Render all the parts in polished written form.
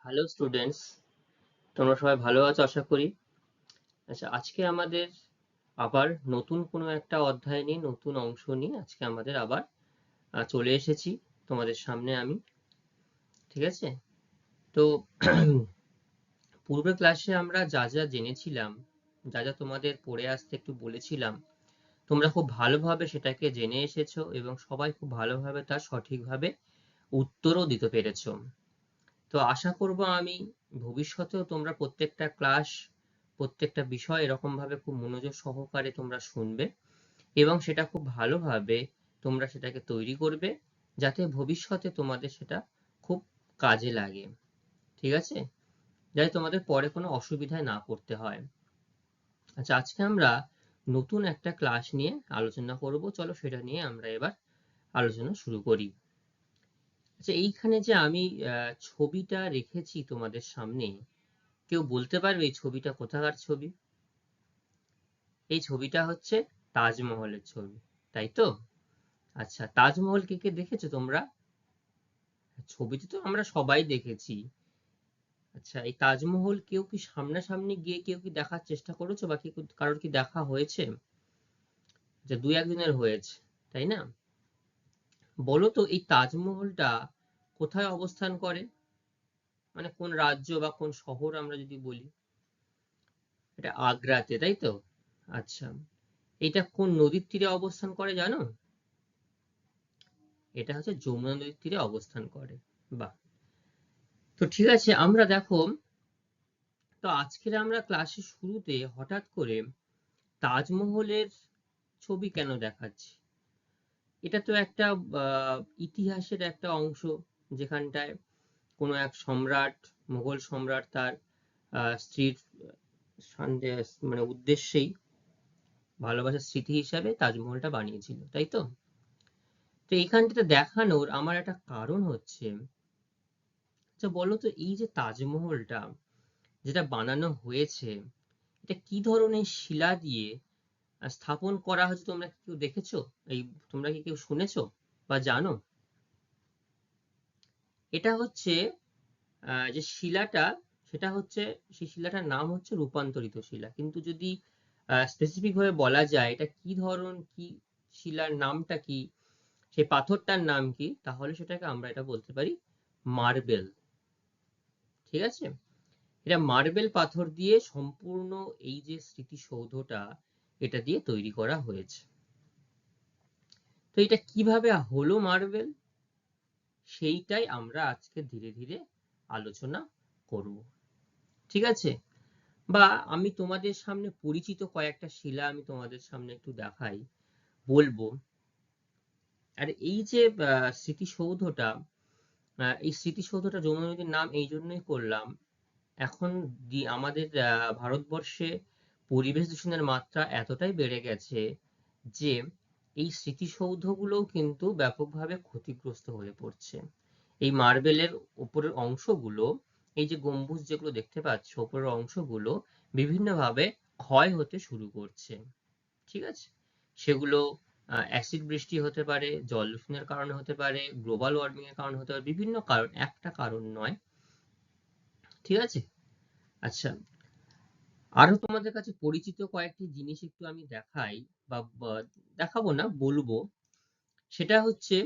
Hello students, তোমরা সবাই ভালো আছো আশা করি। আচ্ছা, আজকে আমাদের আবার নতুন কোনো একটা অধ্যায় নিয়ে, নতুন অংশ নিয়ে আজকে আমাদের আবার চলে এসেছি তোমাদের সামনে আমি। ঠিক আছে? তো পূর্বের ক্লাসে আমরা যা যা জেনেছিলাম, যা যা তোমাদের পড়ে আসতে একটু বলেছিলাম, তোমরা খুব ভালোভাবে সেটাকে জেনে এসেছো এবং সবাই খুব ভালোভাবে তার সঠিকভাবে উত্তরও দিতে পেরেছো। তো আশা করব আমি ভবিষ্যতেও তোমরা প্রত্যেকটা ক্লাস, প্রত্যেকটা বিষয় এরকম ভাবে খুব মনোযোগ সহকারে তোমরা শুনবে এবং সেটা খুব ভালোভাবে তোমরা সেটাকে তৈরি করবে, যাতে ভবিষ্যতে তোমাদের সেটা খুব কাজে লাগে। ঠিক আছে? যাতে তোমাদের পরে কোনো অসুবিধায় না পড়তে হয়। আচ্ছা, আজকে আমরা নতুন একটা ক্লাস নিয়ে আলোচনা করব। চলো সেটা নিয়ে আমরা এবার আলোচনা শুরু করি। আচ্ছা, এইখানে যে আমি ছবিটা রেখেছি তোমাদের সামনে, কেউ বলতে পারবে এই ছবিটা কোথাকার ছবি? এই ছবিটা হচ্ছে তাজমহলের ছবি, তাই তো? আচ্ছা, তাজমহল কে কে দেখেছো তোমরা? ছবিতে তো আমরা সবাই দেখেছি। আচ্ছা, এই তাজমহল কেউ কি সামনাসামনি গিয়ে কেউ কি দেখার চেষ্টা করেছো, বা কারোর কি দেখা হয়েছে? যে দু একদিনের হয়েছে, তাই না? বলো তো এই তাজমহলটা কোথায় অবস্থান করে, মানে কোন রাজ্য বা কোন শহর আমরা যদি বলি? এটা আগ্রাতে, তাই তো? আচ্ছা, এটা কোন নদীর তীরে অবস্থান করে জানো? এটা হচ্ছে যমুনা নদীর তীরে অবস্থান করে। বাহ! তো ঠিক আছে, আমরা দেখো, তো আজকের আমরা ক্লাসের শুরুতে হঠাৎ করে তাজমহলের ছবি কেন দেখাচ্ছি? এটা তো একটা ইতিহাসের একটা অংশ, যেখানটায় কোনো এক সম্রাট, মুঘল সম্রাট তার স্ত্রীর মানে উদ্দেশ্যেই, ভালোবাসার স্মৃতি হিসাবে তাজমহলটা বানিয়েছিল, তাই তো? তো এইখানটাতে দেখানোর আমার একটা কারণ হচ্ছে, আচ্ছা বলো তো এই যে তাজমহলটা যেটা বানানো হয়েছে, এটা কি ধরনের শিলা দিয়ে স্থাপন করা হয়েছে, তোমরা কি কেউ দেখেছো? এই তোমরা কি কেউ শুনেছো বা জানো? এটা হচ্ছে যে শিলাটা, সেটা হচ্ছে, সেই শিলাটার নাম হচ্ছে রূপান্তরিত শিলা। কিন্তু যদি স্পেসিফিক ভাবে বলা যায় এটা কি ধরন, কি শিলার নামটা কি, সেই পাথরটার নাম কি, তাহলে সেটাকে আমরা এটা বলতে পারি মার্বেল। ঠিক আছে? এটা মার্বেল পাথর দিয়ে সম্পূর্ণ এই যে স্মৃতিসৌধটা, এটা দিয়ে তৈরি করা হয়েছে। তো এটা কিভাবে হলো মার্বেল, সেইটাই আমরা আজকে ধীরে ধীরে আলোচনা করব। ঠিক আছে? বা আমি তোমাদের সামনে পরিচিত কয়েকটা শিলা আমি তোমাদের সামনে একটু দেখাই, বলবো। আর এই যে স্মৃতিসৌধটা, এই স্মৃতিসৌধটা যমুনা নদীর নাম এই জন্যই করলাম, এখন আমাদের ভারতবর্ষে পরিবেশ দূষণের মাত্রা এতটাই বেড়ে গেছে যে এই স্মৃতিসৌধগুলোও কিন্তু ব্যাপকভাবে ক্ষতিগ্রস্ত হয়ে পড়ছে। এই মার্বেলের উপরের অংশগুলো, এই যে গম্বুজ যেগুলো দেখতে পাচ্ছ, উপরের অংশগুলো বিভিন্নভাবে ক্ষয় হতে শুরু করছে। ঠিক আছে? সেগুলো অ্যাসিড বৃষ্টি হতে পারে, জল দূষণের কারণে হতে পারে, গ্লোবাল ওয়ার্মিং এর কারণে হতে পারে, বিভিন্ন কারণ, একটা কারণ নয়। ঠিক আছে? আচ্ছা, আরো তোমাদের কাছে পরিচিত কয়েকটি জিনিস একটু আমি দেখাই, বা দেখাবো না, বলবো। সেটা হচ্ছে,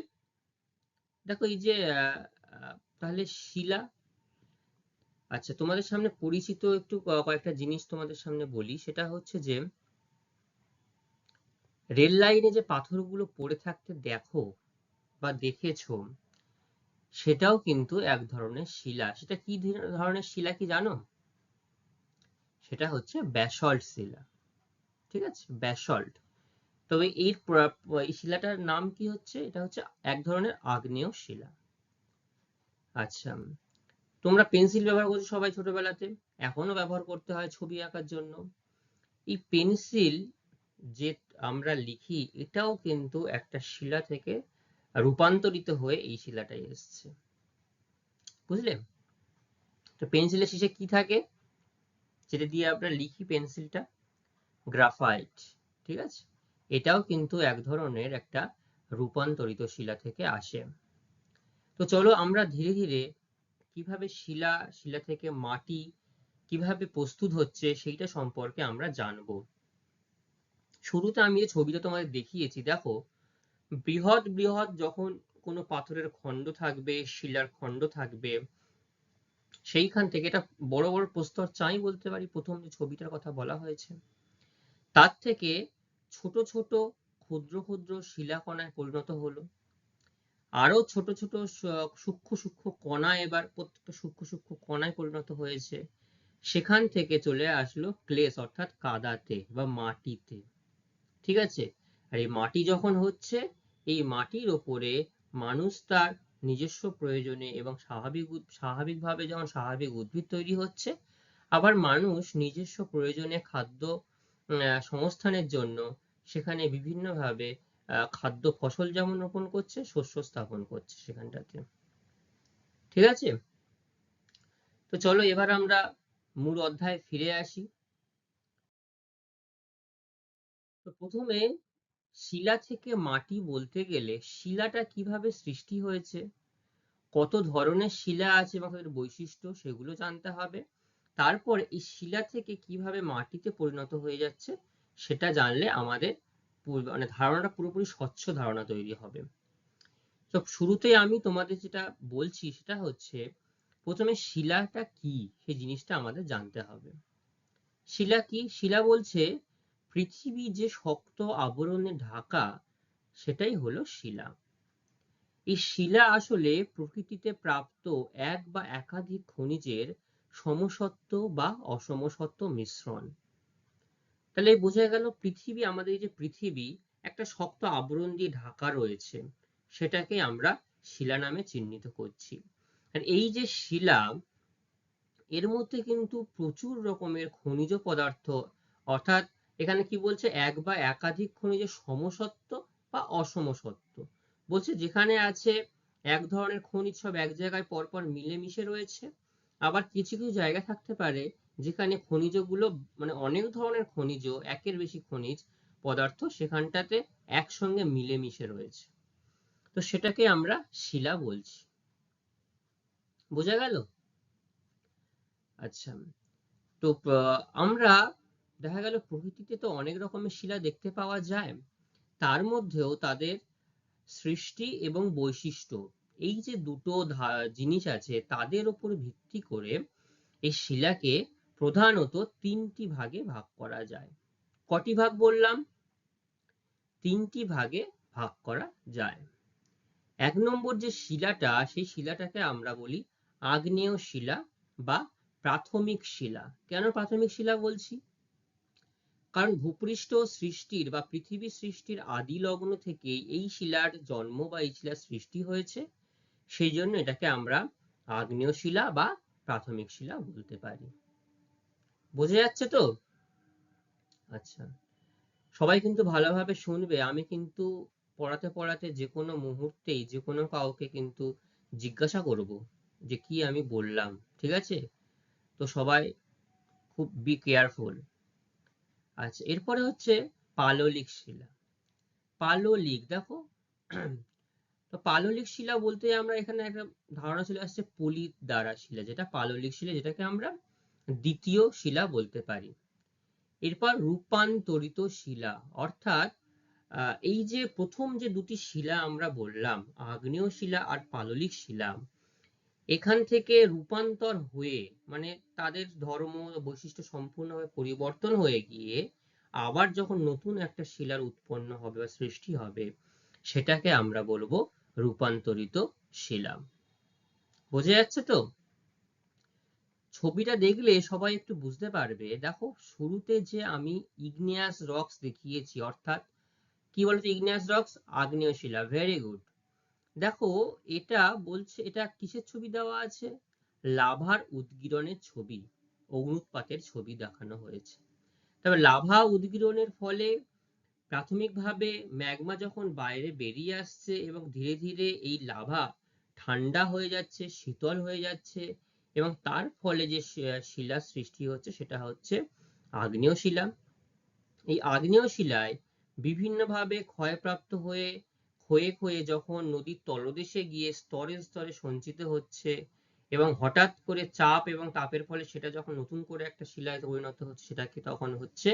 দেখো এই যে তাহলে শিলা, আচ্ছা তোমাদের সামনে পরিচিত একটু কয়েকটা জিনিস তোমাদের সামনে বলি। সেটা হচ্ছে যে রেল লাইনে যে পাথরগুলো পড়ে থাকতে দেখো বা দেখেছো, সেটাও কিন্তু এক ধরনের শিলা। সেটা কি ধরনের শিলা কি জানো? সেটা হচ্ছে ব্যাসল্ট শিলা। ঠিক আছে? ব্যাসল্ট। তবে এই শিলাটার নাম কি হচ্ছে? এটা হচ্ছে এক ধরনের আগ্নেয় শিলা। আচ্ছা, তোমরা পেন্সিল ব্যবহার করছো সবাই ছোটবেলাতে, এখনো ব্যবহার করতে হয় ছবি আঁকার জন্য। এই পেন্সিল যে আমরা লিখি, এটাও কিন্তু একটা শিলা থেকে রূপান্তরিত হয়ে এই শিলাটাই এসছে। বুঝলে? তো পেন্সিলের শেষে কি থাকে, যেটা দিয়ে আমরা লিখি পেন্সিলটা? গ্রাফাইট। ঠিক আছে? এটাও কিন্তু এক ধরনের একটা রূপান্তরিত শিলা থেকে আসে। তো চলো আমরা ধীরে ধীরে কিভাবে শিলা থেকে মাটি কিভাবে প্রস্তুত হচ্ছে সেইটা সম্পর্কে আমরা জানবো। শুরুতে আমি যে ছবিটা তোমাদের দেখিয়েছি, দেখো বৃহৎ বৃহৎ যখন কোনো পাথরের খণ্ড থাকবে, শিলার খণ্ড থাকবে, সেইখান থেকে এটা বড় বড় প্রস্তর চাই বলতে পারি, প্রথম যে ছবিটার কথা বলা হয়েছে, তার থেকে ছোট ছোট ক্ষুদ্র ক্ষুদ্র শিলাকণায় পরিণত হলো। আরো ছোট ছোট সূক্ষ্ম সূক্ষ্ম কণা এবার প্রত্যেকটা সূক্ষ্ম সূক্ষ্ম কণায় পরিণত হয়েছে। সেখান থেকে চলে আসলো ক্লেস অর্থাৎ কাদাতে বা মাটিতে। ঠিক আছে? আর এই মাটি যখন হচ্ছে, এই মাটির ওপরে মানুষ তার নিজস্ব প্রয়োজনে এবং স্বাভাবিকভাবে যেমন স্বাভাবিক উদ্ভিদ তৈরি হচ্ছে, আবার মানুষ নিজস্ব প্রয়োজনে খাদ্য সংস্থানের জন্য সেখানে বিভিন্নভাবে খাদ্য ফসল যেমন রোপণ করছে, শস্য স্থাপন করছে সেখানটাতে। ঠিক আছে? তো চলো এবার আমরা মূল অধ্যায়ে ফিরে আসি। তো প্রথমে শিলা থেকে মাটি বলতে গেলে শিলাটা কিভাবে সৃষ্টি হয়েছে, কত ধরনের শিলা আছে এবং তাদের বৈশিষ্ট্য সেগুলো জানতে হবে। তারপর এই শিলা থেকে কিভাবে মাটিতে পরিণত হয়ে যাচ্ছে সেটা জানলে আমাদের মানে ধারণাটা পুরোপুরি স্বচ্ছ ধারণা তৈরি হবে। তো শুরুতেই আমি তোমাদের যেটা বলছি সেটা হচ্ছে, প্রথমে শিলাটা কি সেই জিনিসটা আমাদের জানতে হবে। শিলা কি? শিলা বলছে পৃথিবী যে শক্ত আবরণে ঢাকা, সেটাই হলো শিলা। এই শিলা আসলে প্রকৃতিতে প্রাপ্ত এক বা একাধিক খনিজের সমসত্ব বা অসমসত্ব মিশ্রণ। তাহলে বোঝা গেল পৃথিবী, আমাদের এই যে পৃথিবী একটা শক্ত আবরণ দিয়ে ঢাকা রয়েছে, সেটাকে আমরা শিলা নামে চিহ্নিত করছি। আর এই যে শিলা, এর মধ্যে কিন্তু প্রচুর রকমের খনিজ পদার্থ, অর্থাৎ এখানে কি বলছে, এক বা একাধিক খনিজের সমসত্ব বা অসমসত্ব বলছে। যেখানে আছে এক ধরনের খনিজ সব এক জায়গায় পরপর মিলেমিশে রয়েছে, আবার কিছু কিছু জায়গা থাকতে পারে যেখানে খনিজগুলো মানে অনেক ধরনের খনিজ, একের বেশি খনিজ পদার্থ সেখানটাতে একসঙ্গে মিলেমিশে রয়েছে। তো সেটাকে আমরা শিলা বলছি। বোঝা গেল? আচ্ছা, তো আমরা দেখা গেল প্রকৃতিতে তো অনেক রকমের শিলা দেখতে পাওয়া যায়, তার মধ্যেও তাদের সৃষ্টি এবং বৈশিষ্ট্য, এই যে দুটো জিনিস আছে, তাদের উপর ভিত্তি করে এই শিলাকে প্রধানত তিনটি ভাগে ভাগ করা যায়। কটি ভাগ বললাম? তিনটি ভাগে ভাগ করা যায়। এক নম্বর যে শিলাটা, সেই শিলাটাকে আমরা বলি আগ্নেয় শিলা বা প্রাথমিক শিলা। কেন প্রাথমিক শিলা বলছি? কারণ ভূপৃষ্ঠ সৃষ্টির বা পৃথিবী সৃষ্টির আদি লগ্ন থেকে এই শিলার জন্ম বা এই শিলার সৃষ্টি হয়েছে, সেই জন্য এটাকে আমরা আগ্নেয় শিলা বা প্রাথমিক শিলা বলতে পারি। বোঝা যাচ্ছে তো? আচ্ছা, সবাই কিন্তু ভালোভাবে শুনবে। আমি কিন্তু পড়াতে পড়াতে যে কোনো মুহূর্তেই যে কোনো কাউকে কিন্তু জিজ্ঞাসা করব যে কি আমি বললাম। ঠিক আছে? তো সবাই খুব বি কেয়ারফুল। আচ্ছা, এরপরে হচ্ছে পাললিক শিলা। পাললিক, দেখো তো পাললিক শিলা বলতে আমরা এখানে একটা ধারণা চলে আসছে পলির দ্বারা শিলা, যেটা পাললিক শিলা, যেটাকে আমরা দ্বিতীয় শিলা বলতে পারি। এরপর রূপান্তরিত শিলা, অর্থাৎ এই যে প্রথম যে দুটি শিলা আমরা বললাম, আগ্নেয় শিলা আর পাললিক শিলা, এখান থেকে রূপান্তর হয়ে মানে তাদের ধর্ম বৈশিষ্ট্য সম্পূর্ণভাবে পরিবর্তন হয়ে গিয়ে আবার যখন নতুন একটা শিলার উৎপন্ন হবে বা সৃষ্টি হবে, সেটাকে আমরা বলবো রূপান্তরিত শিলা। বোঝা যাচ্ছে তো? ছবিটা দেখলে সবাই একটু বুঝতে পারবে। দেখো শুরুতে যে আমি ইগনিয়াস রক্স দেখিয়েছি, অর্থাৎ কি বলতো, ইগনিয়াস রক্স আগ্নেয় শিলা, ভেরি গুড। দেখো এটা বলছে, এটা কিসের ছবি দেওয়া আছে? লাভার উদগীরণের ছবি, অগ্নুৎপাতের ছবি দেখানো হয়েছে। তবে লাভা উদগীরণের ফলে প্রাথমিকভাবে ম্যাগমা যখন বাইরে বেরিয়ে আসছে এবং ধীরে ধীরে এই লাভা ঠান্ডা হয়ে যাচ্ছে, শীতল হয়ে যাচ্ছে, এবং তার ফলে যে শিলা সৃষ্টি হচ্ছে সেটা হচ্ছে আগ্নেয় শিলা। এই আগ্নেয় শিলায় বিভিন্নভাবে ক্ষয়প্রাপ্ত হয়ে ক্ষয়ে ক্ষয়ে যখন নদীর তলদেশে গিয়ে স্তরে স্তরে সঞ্চিত হচ্ছে এবং হঠাৎ করে চাপ এবং তাপের ফলে সেটা যখন নতুন করে একটা শিলায় পরিণত হচ্ছে সেটাকে তখন হচ্ছে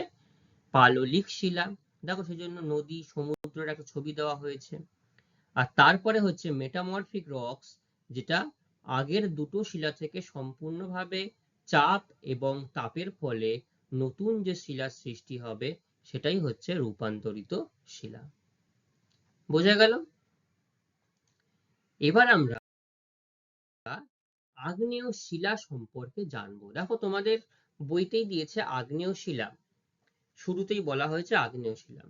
পাললিক শিলা। দেখো সেজন্য নদী সমুদ্রের একটা ছবি দেওয়া হয়েছে। আর তারপরে হচ্ছে মেটামরফিক রক্স, যেটা আগের দুটো শিলা থেকে সম্পূর্ণভাবে চাপ এবং তাপের ফলে নতুন যে শিলার সৃষ্টি হবে সেটাই হচ্ছে রূপান্তরিত শিলা। বোঝা গেল? এবার আমরা আগ্নেয় শিলা সম্পর্কে জানবো। দেখো তোমাদের বইতেই দিয়েছে আগ্নেয় শিলা, শুরুতেই বলা হয়েছে আগ্নেয় শিলা।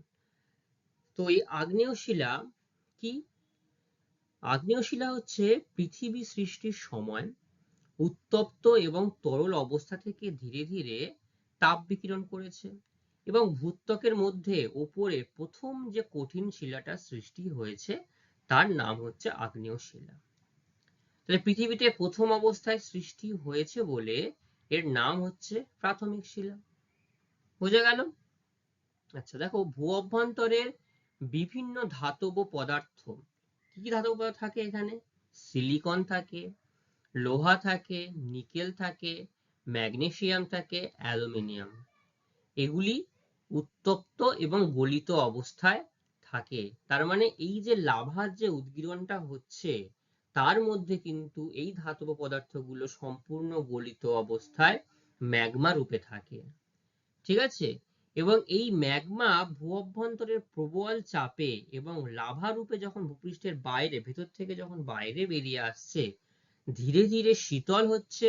তো এই আগ্নেয় শিলা কি? আগ্নেয় শিলা হচ্ছে পৃথিবী সৃষ্টির সময় উত্তপ্ত এবং তরল অবস্থা থেকে ধীরে ধীরে তাপ বিকিরণ করেছে এবং ভূত্বকের মধ্যে উপরে প্রথম যে কঠিন শিলাটা সৃষ্টি হয়েছে তার নাম হচ্ছে আগ্নেয় শিলা। তাহলে পৃথিবীতে প্রথম অবস্থায় সৃষ্টি হয়েছে বলে এর নাম হচ্ছে প্রাথমিক শিলা। বোঝা গেল? আচ্ছা দেখো, ভূ অভ্যন্তরের বিভিন্ন ধাতব পদার্থ, কি কি ধাতব পদার্থ থাকে এখানে? সিলিকন থাকে, লোহা থাকে, নিকেল থাকে, ম্যাগনেসিয়াম থাকে, অ্যালুমিনিয়াম। এগুলি উত্তপ্ত এবং গলিত অবস্থায় থাকে। তার মানে এই যে লাভার যে উদগীরণটা হচ্ছে তার মধ্যে কিন্তু এই ধাতব পদার্থগুলো সম্পূর্ণ গলিত অবস্থায় ম্যাগমা রূপে থাকে। ঠিক আছে? এবং এই ম্যাগমা ভূ অভ্যন্তরের প্রবল চাপে এবং লাভা রূপে যখন ভূপৃষ্ঠের বাইরে, ভেতর থেকে যখন বাইরে বেরিয়ে আসছে, ধীরে ধীরে শীতল হচ্ছে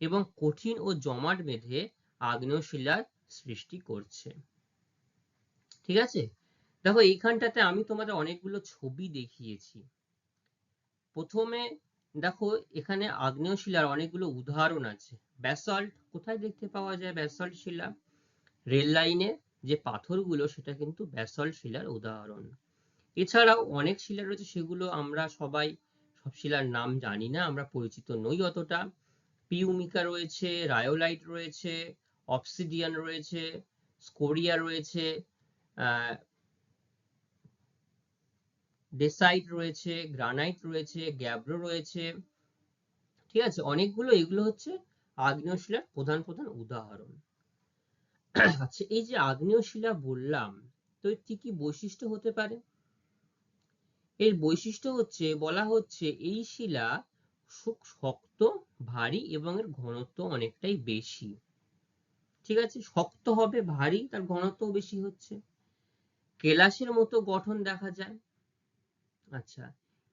এবং কঠিন ও জমাট বেঁধে আগ্নেয় শিলার সৃষ্টি করছে। ঠিক আছে? দেখো এইখানটাতে আমি তোমাদের অনেকগুলো ছবি দেখিয়েছি। প্রথমে দেখো এখানে আগ্নেয় শিলার অনেকগুলো উদাহরণ আছে। ব্যাসল্ট কোথায় দেখতে পাওয়া যায়? ব্যাসল্ট শিলা রেল লাইনে যে পাথরগুলো সেটা কিন্তু ব্যাসল্ট শিলার উদাহরণ। এছাড়াও অনেক শিলা রয়েছে, সেগুলো আমরা সবাই সব শিলার নাম জানি না, আমরা পরিচিত নই অতটা। পিউমিকা রয়েছে, রায়োলাইট রয়েছে, অবসিডিয়ান রয়েছে, স্কোরিয়া রয়েছে, ডেসাইট রয়েছে, গ্রানাইট রয়েছে, গ্যাব্রো রয়েছে। ঠিক আছে? অনেকগুলো, এগুলো হচ্ছে আগ্নেয় শিলার প্রধান প্রধান উদাহরণ। আচ্ছা, এই যে আগ্নেয় শিলা বললাম, তো এর কি কি বৈশিষ্ট্য হতে পারে? এর বৈশিষ্ট্য হচ্ছে, বলা হচ্ছে এই শিলা শক্ত, ভারী এবং এর ঘনত্ব অনেকটাই বেশি। ঠিক আছে? শক্ত হবে, ভারী, তার ঘনত্ব বেশি হচ্ছে। কেলাসের মতো গঠন দেখা যায়। আচ্ছা,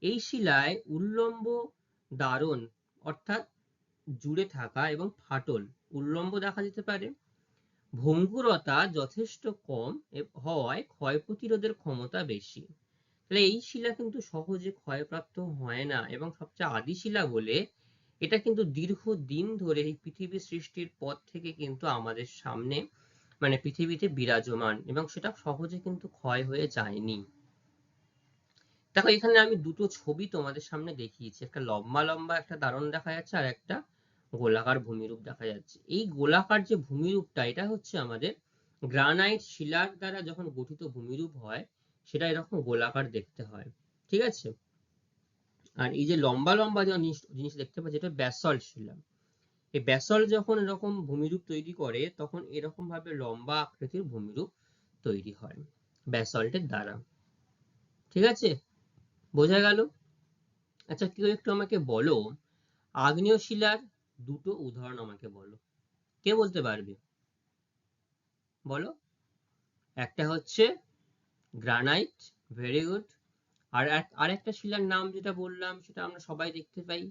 এই শিলায় উল্লম্ব দারণ অর্থাৎ জুড়ে থাকা এবং ফাটল উল্লম্ব দেখা যেতে পারে। ভঙ্গুরতা যথেষ্ট কম হওয়ায় ক্ষয় প্রতিরোধের ক্ষমতা বেশি। তাহলে এই শিলা কিন্তু সহজে ক্ষয়প্রাপ্ত হয় না এবং সবচেয়ে আদি শিলা বলে এটা কিন্তু দীর্ঘদিন ধরে এই পৃথিবী সৃষ্টির পর থেকে কিন্তু আমাদের সামনে, মানে পৃথিবীতে বিরাজমান, এবং সেটা সহজে কিন্তু ক্ষয় হয়ে যায়নি। দেখো এখানে আমি দুটো ছবি তোমাদের সামনে দেখিয়েছি, একটা লম্বা লম্বা একটা দারণ দেখা যাচ্ছে আর একটা গোলাকার ভূমিরূপ দেখা যাচ্ছে। এই গোলাকার যে ভূমিরূপটা, এটা হচ্ছে আমাদের গ্রানাইট শিলার দ্বারা যখন গঠিত ভূমিরূপ হয় সেটা এরকম গোলাকার দেখতে হয়। ঠিক আছে? আর এই যে লম্বা লম্বা যে জিনিস দেখতে পাচ্ছি এটা ব্যাসল্ট শিলা। এই ব্যাসল্ট যখন এরকম ভূমিরূপ তৈরি করে তখন এরকম ভাবে লম্বা আকৃতির ভূমিরূপ তৈরি হয় ব্যাসল্টের দ্বারা। ঠিক আছে? বোঝা গেল? আচ্ছা, কেউ একটু আমাকে বলো, আগ্নেয় শিলার দুটো উদাহরণ আমাকে বলো। কে বলতে পারবে? বলো। একটা হচ্ছে গ্রানাইট, ভেরি গুড। আর একটা শিলার নাম যেটা বললাম সেটা আমরা সবাই দেখতে পাই,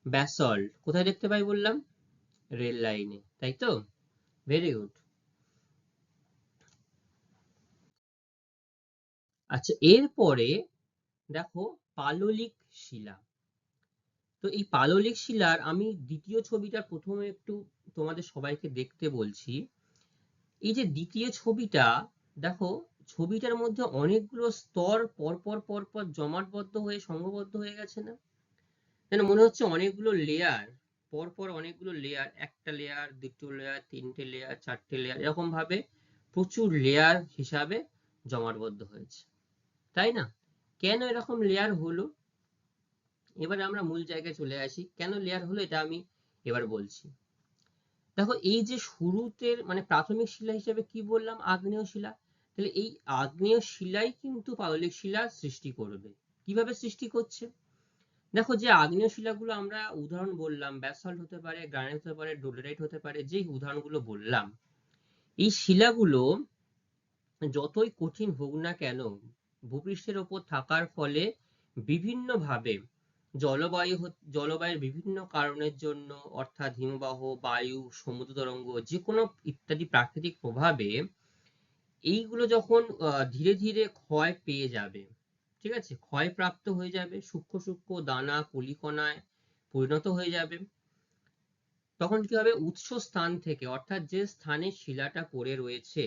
ব্যাসল্ট। কোথায় দেখতে পাই বললাম? রেল লাইনে, তাই তো? Very good. আচ্ছা, এরপরে দেখো পাললিক শিলা। তো এই পাললিক শিলার আমি দ্বিতীয় ছবিটা প্রথমে একটু তোমাদের সবাইকে দেখতে বলছি। এই যে দ্বিতীয় ছবিটা দেখো, ছবিটার মধ্যে অনেকগুলো স্তর পরপর পরপর জমাটবদ্ধ হয়ে সংঘবদ্ধ হয়ে গেছে না? যেন মনে হচ্ছে অনেকগুলো লেয়ার, পরপর অনেকগুলো লেয়ার, একটা লেয়ার, দুটো লেয়ার, তিনটে লেয়ার, চারটে লেয়ার, এরকম ভাবে প্রচুর লেয়ার হিসাবে জমাটবদ্ধ হয়েছে, তাই না? কেন এরকম লেয়ার হলো? এবারে আমরা মূল জায়গায় চলে আসি, কেন লেয়ার হলো এটা আমি এবার বলছি। দেখো এই যে শুরুতে মানে প্রাথমিক শিলা হিসেবে কি বললাম, আগ্নেয় শিলা। তাহলে এই আগ্নেয় শিলাই কিন্তু পাললিক শিলা সৃষ্টি করবে। কিভাবে সৃষ্টি করছে? দেখো যে আগ্নেয় শিলাগুলো আমরা উদাহরণ বললাম, ব্যাসল্ট হতে পারে, গ্রানাইট হতে পারে, ডোলেরাইট হতে পারে, যে উদাহরণগুলো বললাম, এই শিলাগুলো যতই কঠিন হোক না কেন, ভূপৃষ্ঠের ওপর থাকার ফলে বিভিন্নভাবে জলবায়ুর বিভিন্ন কারণের জন্য, অর্থাৎ হিমবাহ, বায়ু, সমুদ্র তরঙ্গ, যে কোনো ইত্যাদি প্রাকৃতিক প্রভাবে এইগুলো যখন ধীরে ধীরে ক্ষয় পেয়ে যাবে, ঠিক আছে, ক্ষয়প্রাপ্ত হয়ে যাবে, সূক্ষ্ম সূক্ষ্ম দানা কলিকণায় পরিণত হয়ে যাবে, তখন কি হবে, উৎস স্থান থেকে, অর্থাৎ যে স্থানে শিলাটা পড়ে রয়েছে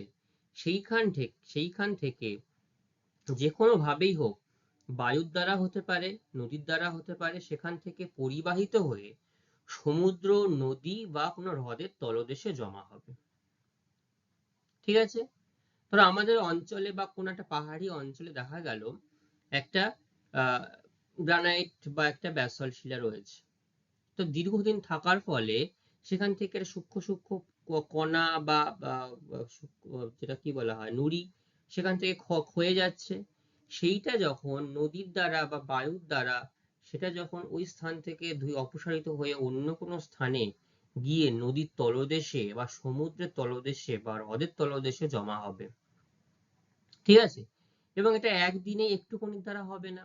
সেইখান থেকে যে কোনো ভাবেই হোক, বায়ুর দ্বারা হতে পারে, নদীর দ্বারা হতে পারে, সেখান থেকে পরিবাহিত হয়ে সমুদ্র, নদী বা কোনো হ্রদের তলদেশে জমা হবে। ঠিক আছে, ধরো আমাদের অঞ্চলে বা কোনো একটা পাহাড়ি অঞ্চলে দেখা গেল একটা গ্রানাইট বা একটা ব্যাসল্ট শিলা রয়েছে। তো দীর্ঘদিন থাকার ফলে সেখান থেকে সূক্ষ্ম সূক্ষ্ম কণা বা যেটা কি বলা হয় নুড়ি, সেখান থেকে ক্ষয়ে যাচ্ছে। সেইটা যখন নদীর দ্বারা বা বায়ুর দ্বারা সেটা যখন ওই স্থান থেকে অপসারিত হয়ে অন্য কোনো স্থানে গিয়ে নদীর তলদেশে বা সমুদ্রের তলদেশে বা হ্রদের তলদেশে জমা হবে। ঠিক আছে, এবং এটা একদিনে একটুখানি দ্বারা হবে না,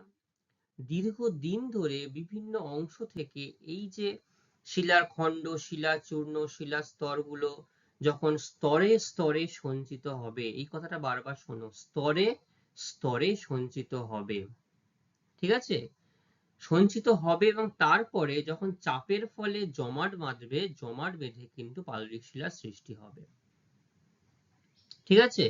দীর্ঘদিন ধরে বিভিন্ন অংশ থেকে এই যে শিলার খণ্ড, শিলা চূর্ণ, শিলার স্তরগুলো যখন স্তরে স্তরে সঞ্চিত হবে, এই কথাটা বারবার শোনো, স্তরে স্তরে সঞ্চিত হবে। ঠিক আছে, সঞ্চিত হবে এবং তারপরে যখন চাপের ফলে জমাট বেঁধে কিন্তু পাললিক শিলার সৃষ্টি হবে। ঠিক আছে,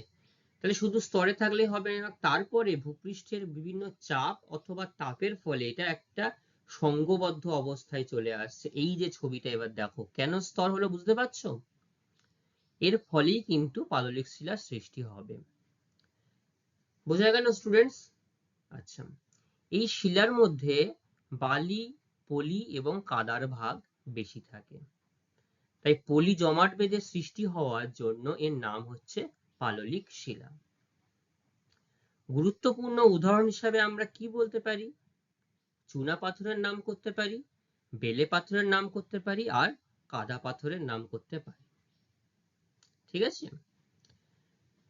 তাহলে শুধু স্তরে থাকলেই হবে না, তারপরে ভূপৃষ্ঠের বিভিন্ন চাপ অথবা তাপের ফলে এটা একটা সংঘবদ্ধ অবস্থায় চলে আসছে। এই যে ছবিটা এবার দেখো, কেন স্তর হলো বুঝতে পারছো? এর ফলেই কিন্তু পাললিক শিলার সৃষ্টি হবে। বোঝা গেল স্টুডেন্টস? আচ্ছা, এই শিলার মধ্যে বালি, পলি এবং কাদার ভাগ বেশি থাকে, তাই পলি জমাট বেঁধে সৃষ্টি হওয়ার জন্য এর নাম হচ্ছে পাললিক শিলা। গুরুত্বপূর্ণ উদাহরণ হিসাবে আমরা কি বলতে পারি? চুনা পাথরের নাম করতে পারি, বেলে পাথরের নাম করতে পারি, আর কাদা পাথরের নাম করতে পারি। ঠিক আছে,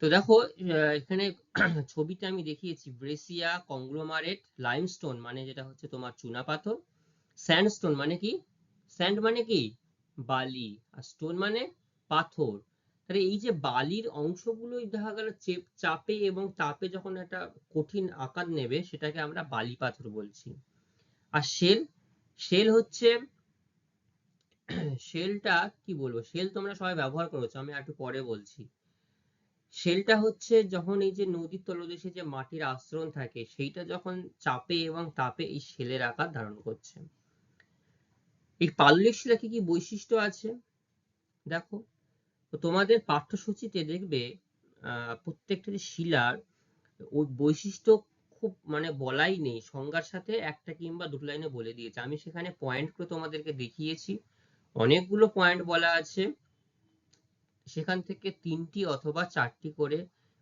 তো দেখো এখানে ছবিতে আমি দেখিয়েছি ব্রেসিয়া, কংগ্লোমারেট, লাইমস্টোন মানে যেটা হচ্ছে তোমার চুনা পাথর, স্যান্ডস্টোন মানে কি, স্যান্ড মানে কি বালি, আর স্টোন মানে পাথর। তাহলে এই যে বালির অংশগুলোই দেখা গেল চাপে এবং তাপে যখন একটা কঠিন আকার নেবে, সেটাকে আমরা বালি পাথর বলছি। আর শেল হচ্ছে, শেলটা কি বলবো, শেল তোমরা সবাই ব্যবহার করেছো, আমি একটু পরে বলছি। শেলটা হচ্ছে যখন এই যে নদীর তলদেশে যে মাটির আস্তরণ থাকে, সেইটা যখন চাপে এবং তাপে এই শেলের আকার ধারণ করছে। এই পাললিক শিলা কি কি বৈশিষ্ট্য আছে দেখো, তো তোমাদের পাঠ্যসূচিতে দেখবে প্রত্যেকটা শিলার ওই বৈশিষ্ট্য খুব মানে বলাই নেই, সংজ্ঞার সাথে একটা কিংবা দুটো লাইনে বলে দিয়েছে। আমি সেখানে পয়েন্ট করে তোমাদেরকে দেখিয়েছি, অনেকগুলো পয়েন্ট বলা আছে, সেখান থেকে 3টি অথবা 4টি করে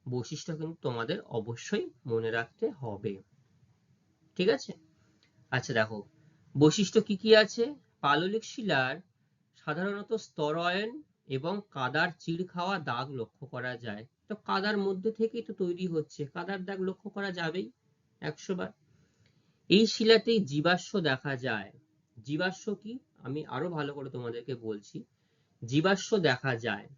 বৈশিষ্ট্য কিন্তু তোমাদের অবশ্যই মনে রাখতে হবে। ঠিক আছে, আচ্ছা দেখো বৈশিষ্ট্য কি কি আছে। পাললিক শিলার সাধারণত স্তরায়ন এবং কাদার চিড় খাওয়া দাগ লক্ষ্য করা যায়। তো কাদার মধ্যে থেকেই তো তৈরি হচ্ছে, কাদার দাগ লক্ষ্য করা যাবেই 100 বার। এই শিলাতেই জীবাশ্ম দেখা যায়। জীবাশ্ম কি আমি আরো ভালো করে তোমাদেরকে বলছি, জীবাশ্ম দেখা যায়।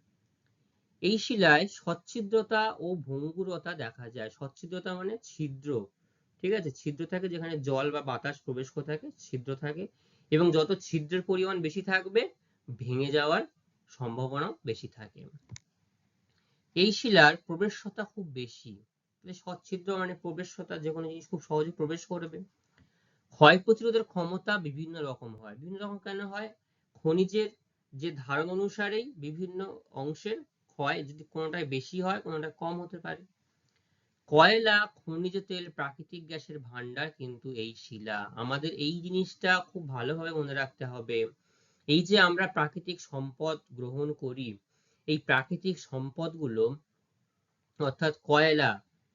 এই শিলায় সচ্ছিদ্রতা ও ভঙ্গুরতা দেখা যায়। সচ্ছিদ্রতা মানে ছিদ্র, ঠিক আছে, ছিদ্র থাকে যেখানে জল বা বাতাস প্রবেশ করে থাকে, ছিদ্র থাকে, এবং যত ছিদ্রের পরিমাণ বেশি থাকবে ভেঙে যাওয়ার সম্ভাবনা বেশি থাকে। এই শিলার প্রবেশ্যতা খুব বেশি, সচ্ছিদ্র মানে প্রবেশ্যতা, যে কোনো জিনিস খুব সহজে প্রবেশ করবে। ক্ষয় প্রতিরোধের ক্ষমতা বিভিন্ন রকম হয়। বিভিন্ন রকম কেন হয়? খনিজের যে ধারণ অনুসারেই বিভিন্ন অংশের ক্ষয়, যদি কোনোটায় বেশি হয় কোনোটায় কম হতে পারে। কয়লা, খনিজ তেল, প্রাকৃতিক গ্যাসের ভান্ডার কিন্তু এই শিলা। আমাদের এই জিনিসটা খুব ভালোভাবে মনে রাখতে হবে। এই যে আমরা প্রাকৃতিক সম্পদ গ্রহণ করি, এই প্রাকৃতিক সম্পদগুলো অর্থাৎ কয়লা,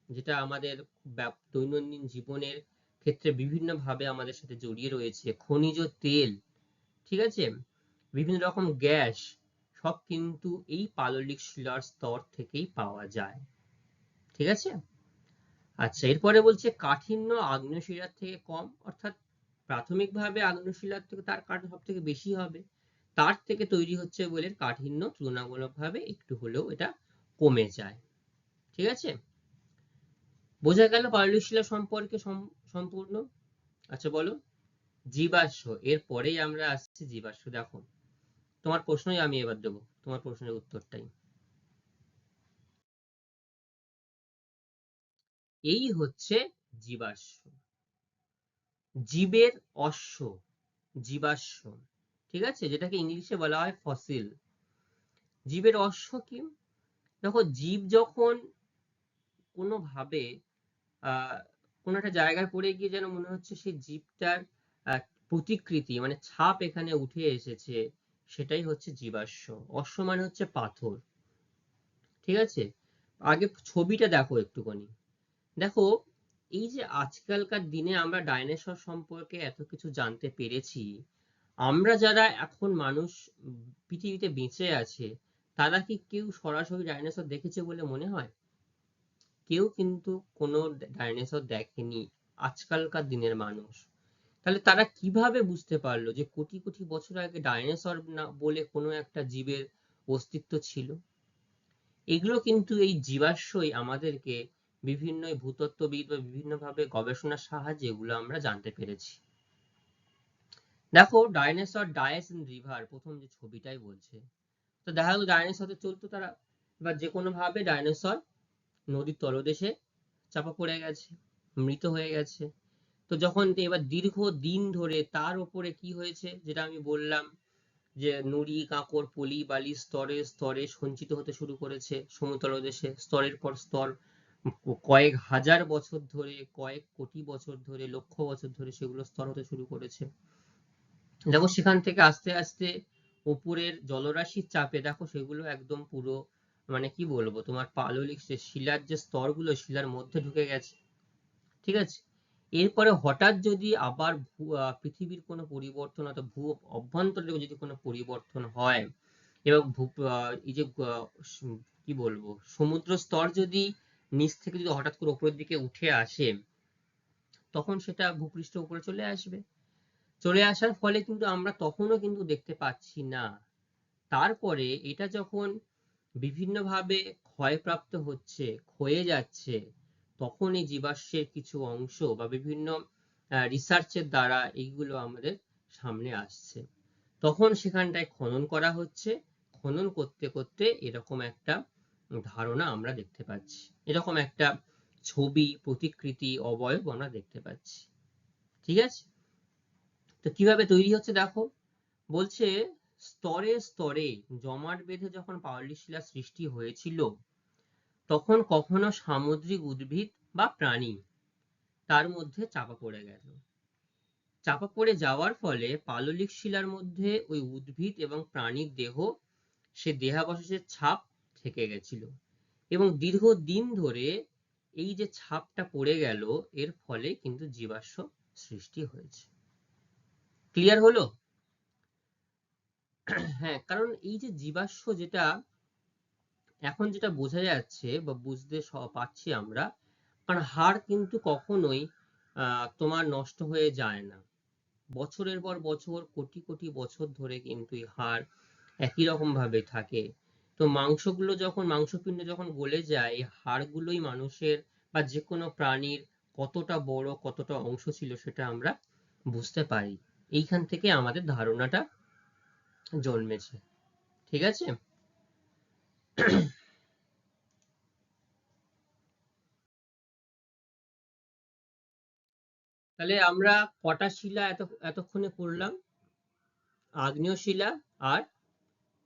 যেটা আমাদের দৈনন্দিন জীবনের ক্ষেত্রে বিভিন্নভাবে আমাদের সাথে জড়িয়ে রয়েছে, খনিজ তেল, ঠিক আছে, বিভিন্ন রকম গ্যাস, সব কিন্তু এই পাললিক শিলার স্তর থেকেই পাওয়া যায়। ঠিক আছে। আচ্ছা, এরপরে বলছে কাঠিন্য আগ্নেয় শিলার থেকে কম, অর্থাৎ প্রাথমিকভাবে আগ্নেয় শিলার থেকে তার কাঠিন্য সব থেকে বেশি হবে, তার থেকে তৈরি হচ্ছে বলে কাঠিন্য তুলনামূলকভাবে একটু হলেও এটা কমে যায়। ঠিক আছে, বোঝা গেল পাললিক শিলা সম্পর্কে সম্পূর্ণ। আচ্ছা বলো, জীবাশ্ম, এর পরেই আমরা আসছি জীবাশ্ম। দেখো, তোমার প্রশ্নই আমি এবার দেবো, তোমার প্রশ্নের উত্তরটাই। এই হচ্ছে জীবাশ্ম, জীবের অশ্ব, জীবাশ্ম। ঠিক আছে, যেটাকে ইংলিশে বলা হয় ফসিল। জীবের অশ্ব কি? দেখো, জীব যখন কোনোভাবে কোনো একটা জায়গায় পড়ে গিয়ে যেন মনে হচ্ছে সেই জীবটার প্রতিকৃতি মানে ছাপ এখানে উঠে এসেছে, সেটাই হচ্ছে জীবাশ্ম। অশ্ব মানে হচ্ছে পাথর। ঠিক আছে, আগে ছবিটা দেখো একটুখানি। দেখো, এই যে আজকালকার দিনে আমরা ডাইনোসর সম্পর্কে এত কিছু জানতে পেরেছি, আমরা যারা এখন মানুষ পৃথিবীতে বেঁচে আছে, তারা কি কেউ সরাসরি ডাইনোসর দেখেছে বলে মনে হয়? কেউ কিন্তু কোনো ডাইনোসর দেখেনি আজকালকার দিনের মানুষ। তাহলে তারা কিভাবে বুঝতে পারলো যে কোটি কোটি বছর আগে ডাইনোসর না বলে কোনো একটা জীবের অস্তিত্ব ছিল? এগুলো কিন্তু এই জীবাশ্মই আমাদেরকে বিভিন্ন ভূতত্ত্ববিদ বা বিভিন্নভাবে গবেষণার সাহায্যে এগুলো আমরা জানতে পেরেছি। দেখো, ডাইনোসর ডাইস ইন রিভার, প্রথম যে ছবিটাই বলছে, তো দেখা গেল ডাইনোসর চলতো তারা, বা যে কোনো ভাবে ডাইনোসর নদীর তলদেশে চাপা পড়ে গেছে, মৃত হয়ে গেছে। তো যখন এবার দীর্ঘ দিন ধরে তার উপরে কি হয়েছে, যেটা আমি বললাম, যে নুড়ি কাঁকর পলি বালি স্তরে স্তরে সঞ্চিত হতে শুরু করেছে সমতলদেশে, স্তরের পর স্তর, কয়েক হাজার বছর ধরে, কয়েক কোটি বছর ধরে, লক্ষ বছর ধরে সেগুলো স্তর হতে শুরু করেছে। দেখো, সেখান থেকে আস্তে আস্তে উপরের জলরাশির চাপে দেখো সেগুলো একদম পুরো মানে কি বলবো তোমার পাললিক শিলার যে স্তরগুলো শিলার মধ্যে ঢুকে গেছে। ঠিক আছে, এরপরে হঠাৎ যদি আবার পৃথিবীর কোনো পরিবর্তন অথবা ভূ অভ্যন্তরে যদি কোনো পরিবর্তন হয়, এবং এই যে কি বলবো সমুদ্র স্তর যদি নিচ থেকে যদি হঠাৎ করে উপরের দিকে উঠে আসে, তখন সেটা ভূপৃষ্ঠের উপরে চলে আসবে। চলে আসার ফলে কিন্তু আমরা তখনও কিন্তু দেখতে পাচ্ছি না। তারপরে এটা যখন বিভিন্নভাবে ক্ষয়প্রাপ্ত হচ্ছে, ক্ষয়ে যাচ্ছে, তখন এই জীবাশ্মের কিছু অংশ বা বিভিন্ন রিসার্চের দ্বারা এইগুলো আমাদের সামনে আসছে। তখন সেখানটায় খনন করা হচ্ছে, খনন করতে করতে এরকম একটা ধারণা আমরা দেখতে পাচ্ছি, এরকম একটা ছবি, প্রতিকৃতি, অবয়ব আমরা দেখতে পাচ্ছি। ঠিক আছে, তো কিভাবে তৈরি হচ্ছে দেখো, বলছে স্তরে স্তরে জমাট বেঁধে যখন পাললিক শিলা সৃষ্টি হয়েছিল, তখন কখনো সামুদ্রিক উদ্ভিদ বা প্রাণী তার মধ্যে চাপা পড়ে গেল। চাপা পড়ে যাওয়ার ফলে পাললিক শিলার মধ্যে ওই উদ্ভিদ এবং প্রাণীর দেহ, সে দেহাবশেষের ছাপ থেকে গেছিল, এবং দীর্ঘদিন ধরে এই যে ছাপটা পড়ে গেল, এর ফলে কিন্তু জীবাশ্ম সৃষ্টি হয়েছে। ক্লিয়ার হলো? হ্যাঁ, কারণ এই যে জীবাশ্ম, যেটা এখন যেটা বোঝা যাচ্ছে বা বুঝতে পারছি আমরা, কারণ হাড় কিন্তু কখনোই তোমার নষ্ট হয়ে যায় না। বছরের পর বছর, কোটি কোটি বছর ধরে কিন্তু এই হাড় একই রকম ভাবে থাকে। তো মাংসগুলো যখন, মাংসপিণ্ড যখন গলে যায়, এই হাড়গুলোই মানুষের বা যে কোনো প্রাণীর কতটা বড় কতটা অংশ ছিল সেটা আমরা বুঝতে পারি। এইখান থেকে আমাদের ধারণাটা জন্মেছে। ঠিক আছে, তাহলে আমরা কটা শিলা এতক্ষণে পড়লাম? আগ্নেয় শিলা আর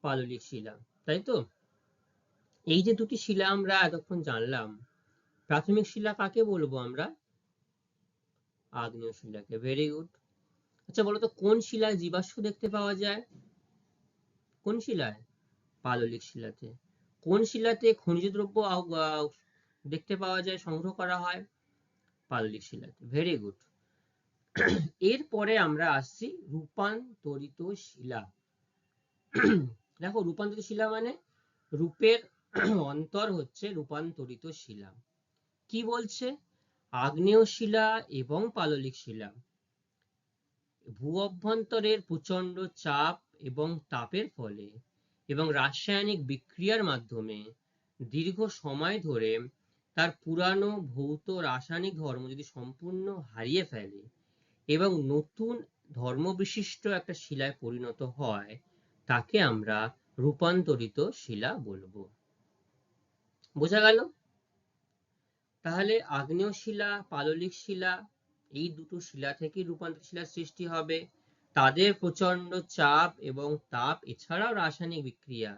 পাললিক শিলা, তাই তো? এই যে দুটি শিলা আমরা এতক্ষণ জানলাম, প্রাথমিক শিলা কাকে বলবো আমরা? আগ্নেয় শিলাকে। Very good. আচ্ছা বলতো কোন শিলায় জীবাশ্ম দেখতে পাওয়া যায়? কোন শিলায়? পাললিক শিলাতে। কোন শিলাতে খনিজ দ্রব্য দেখতে পাওয়া যায়, সংগ্রহ করা হয়? পাললিক শিলাতে। Very good. এরপরে আমরা আসছি রূপান্তরিত শিলা। দেখো রূপান্তরিত শিলা মানে রূপের অন্তর হচ্ছে রূপান্তরিত শিলা। কি বলছে? আগ্নেয় শিলা এবং পাললিক শিলা ভূ অভ্যন্তরের প্রচন্ড চাপ এবং তাপের ফলে এবং রাসায়নিক বিক্রিয়ার মাধ্যমে দীর্ঘ সময় ধরে তার পুরানো ভৌত রাসায়নিক ধর্ম যদি সম্পূর্ণ হারিয়ে ফেলে এবং নতুন ধর্মবিশিষ্ট একটা শিলায় পরিণত হয়, তাকে আমরা রূপান্তরিত শিলা বলবো। বোঝা গেল? তাহলে আগ্নেয় শিলা, পাললিক শিলা, এই দুটো শিলা থেকে রূপান্তরিত শিলার সৃষ্টি হবে। তাদের প্রচন্ড চাপ এবং তাপ এছাড়াও রাসায়নিক বিক্রিয়া,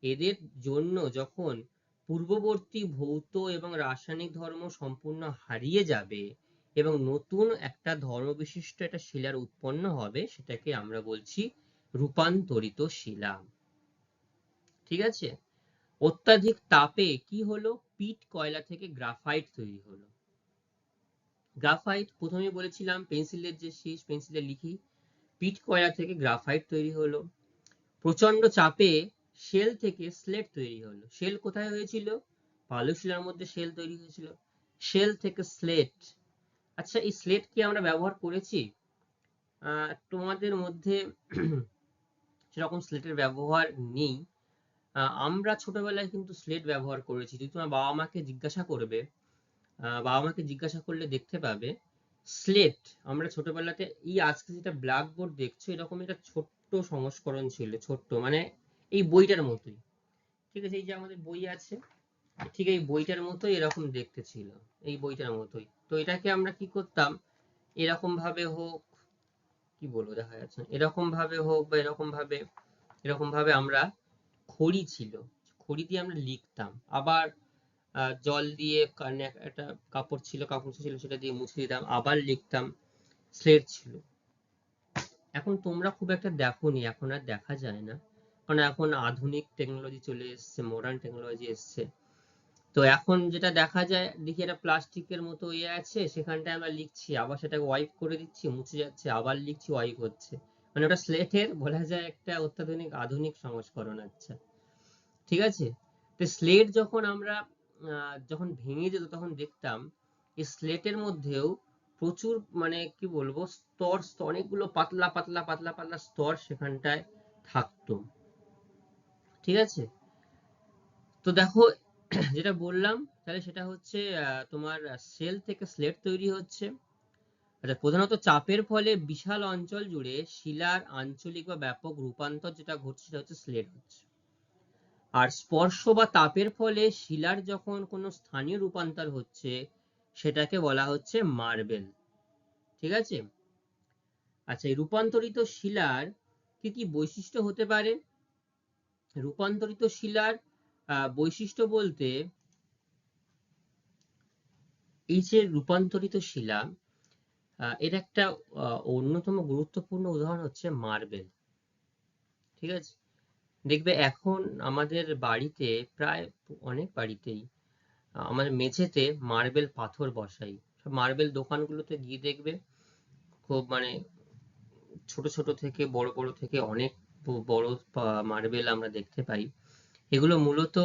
এদের জন্য যখন পূর্ববর্তী ভৌত এবং রাসায়নিক ধর্ম সম্পূর্ণ হারিয়ে যাবে এবং নতুন একটা ধর্মবিশিষ্ট একটা শিলার উৎপন্ন হবে, সেটাকে আমরা বলছি রূপান্তরিত শিলা। ঠিক আছে? অত্যাধিক তাপে কি হলো? পিট কয়লা থেকে গ্রাফাইট তৈরি হলো। গ্রাফাইট প্রথমে বলেছিলাম পেন্সিলের যে শীষ, পেন্সিলে লিখি, পিট কয়লা থেকে গ্রাফাইট তৈরি হলো। প্রচন্ড চাপে শেল থেকে স্লেট তৈরি হলো। শেল কোথায় হয়েছিল? পাললিক শিলার মধ্যে শেল তৈরি হয়েছিল। শেল থেকে স্লেট। আচ্ছা এই স্লেট কি আমরা ব্যবহার করেছি? তোমাদের মধ্যে সেরকম স্লেটের ব্যবহার নেই। আমরা ছোটবেলায় কিন্তু স্লেট ব্যবহার করেছি। যদি তোমার বাবা মাকে জিজ্ঞাসা করবে, বাবা মাকে জিজ্ঞাসা করলে দেখতে পাবে স্লেট আমরা ছোটবেলাতে, এই আজকে যেটা ব্ল্যাকবোর্ড দেখছো এরকম একটা ছোট্ট সংস্করণ ছিল, ছোট্ট মানে এই বইটার মতোই। ঠিক আছে? এই যে আমাদের বই আছে, ঠিক এই বইটার মতোই এরকম দেখতে ছিল, এই বইটার মতোই। তো এটাকে আমরা কি করতাম, এরকম ভাবে হোক, কি বলবো দেখা যাচ্ছে না, এরকম ভাবে হোক বা এরকম ভাবে আমরা, খড়ি ছিল, খড়ি দিয়ে আমরা লিখতাম, আবার জল দিয়ে একটা কাপড় ছিল, কাপড় ছিল সেটা দিয়ে মুছে দিতাম, আবার লিখতাম। স্লেট ছিল। এখন তোমরা খুব একটা দেখোনি, এখন আর দেখা যায় না, কারণ এখন আধুনিক টেকনোলজি চলে এসছে, মডার্ন টেকনোলজি এসছে। তো এখন যেটা দেখা যায়, দেখি একটা প্লাস্টিকের মতো ইয়ে আছে, সেখানটায় আমরা লিখছি, আবার সেটাকে ওয়াইপ করে দিচ্ছি, মুছে যাচ্ছে, আবার লিখছি, ওয়াইপ হচ্ছে। মানে ওটা স্লেটের বলা যায় একটা অত্যাধুনিক আধুনিক সংস্করণ। আচ্ছা ঠিক আছে? তো স্লেট যখন আমরা যখন ভেঙে যেত তখন দেখতাম এই স্লেটের মধ্যেও প্রচুর মানে কি বলবো স্তর, অনেকগুলো পাতলা পাতলা পাতলা পাতলা স্তর সেখানটায় থাকতো। ঠিক আছে? তো দেখো যেটা বললাম, তাহলে সেটা হচ্ছে তোমার সেল থেকে স্লেট তৈরি হচ্ছে। আচ্ছা প্রধানত চাপের ফলে বিশাল অঞ্চল জুড়ে শিলার আঞ্চলিক বা ব্যাপক রূপান্তর যেটা ঘটছে সেটা হচ্ছে স্লেট হচ্ছে। আর স্পর্শ বা তাপের ফলে শিলার যখন কোনো স্থানীয় রূপান্তর হচ্ছে সেটাকে বলা হচ্ছে মার্বেল। ঠিক আছে? আচ্ছা এই রূপান্তরিত শিলার কি কি বৈশিষ্ট্য হতে পারে? রূপান্তরিত শিলার বৈশিষ্ট্য বলতে, এই যে রূপান্তরিত শিলা, এর একটা অন্যতম গুরুত্বপূর্ণ উদাহরণ হচ্ছে মার্বেল। ঠিক আছে? দেখবে এখন আমাদের বাড়িতে, প্রায় অনেক বাড়িতেই আমাদের মেঝেতে মার্বেল পাথর বসাই। সব মার্বেল দোকানগুলোতে গিয়ে দেখবে খুব মানে ছোট ছোট থেকে বড় বড় থেকে অনেক বড় মার্বেল আমরা দেখতে পাই। এগুলো মূলত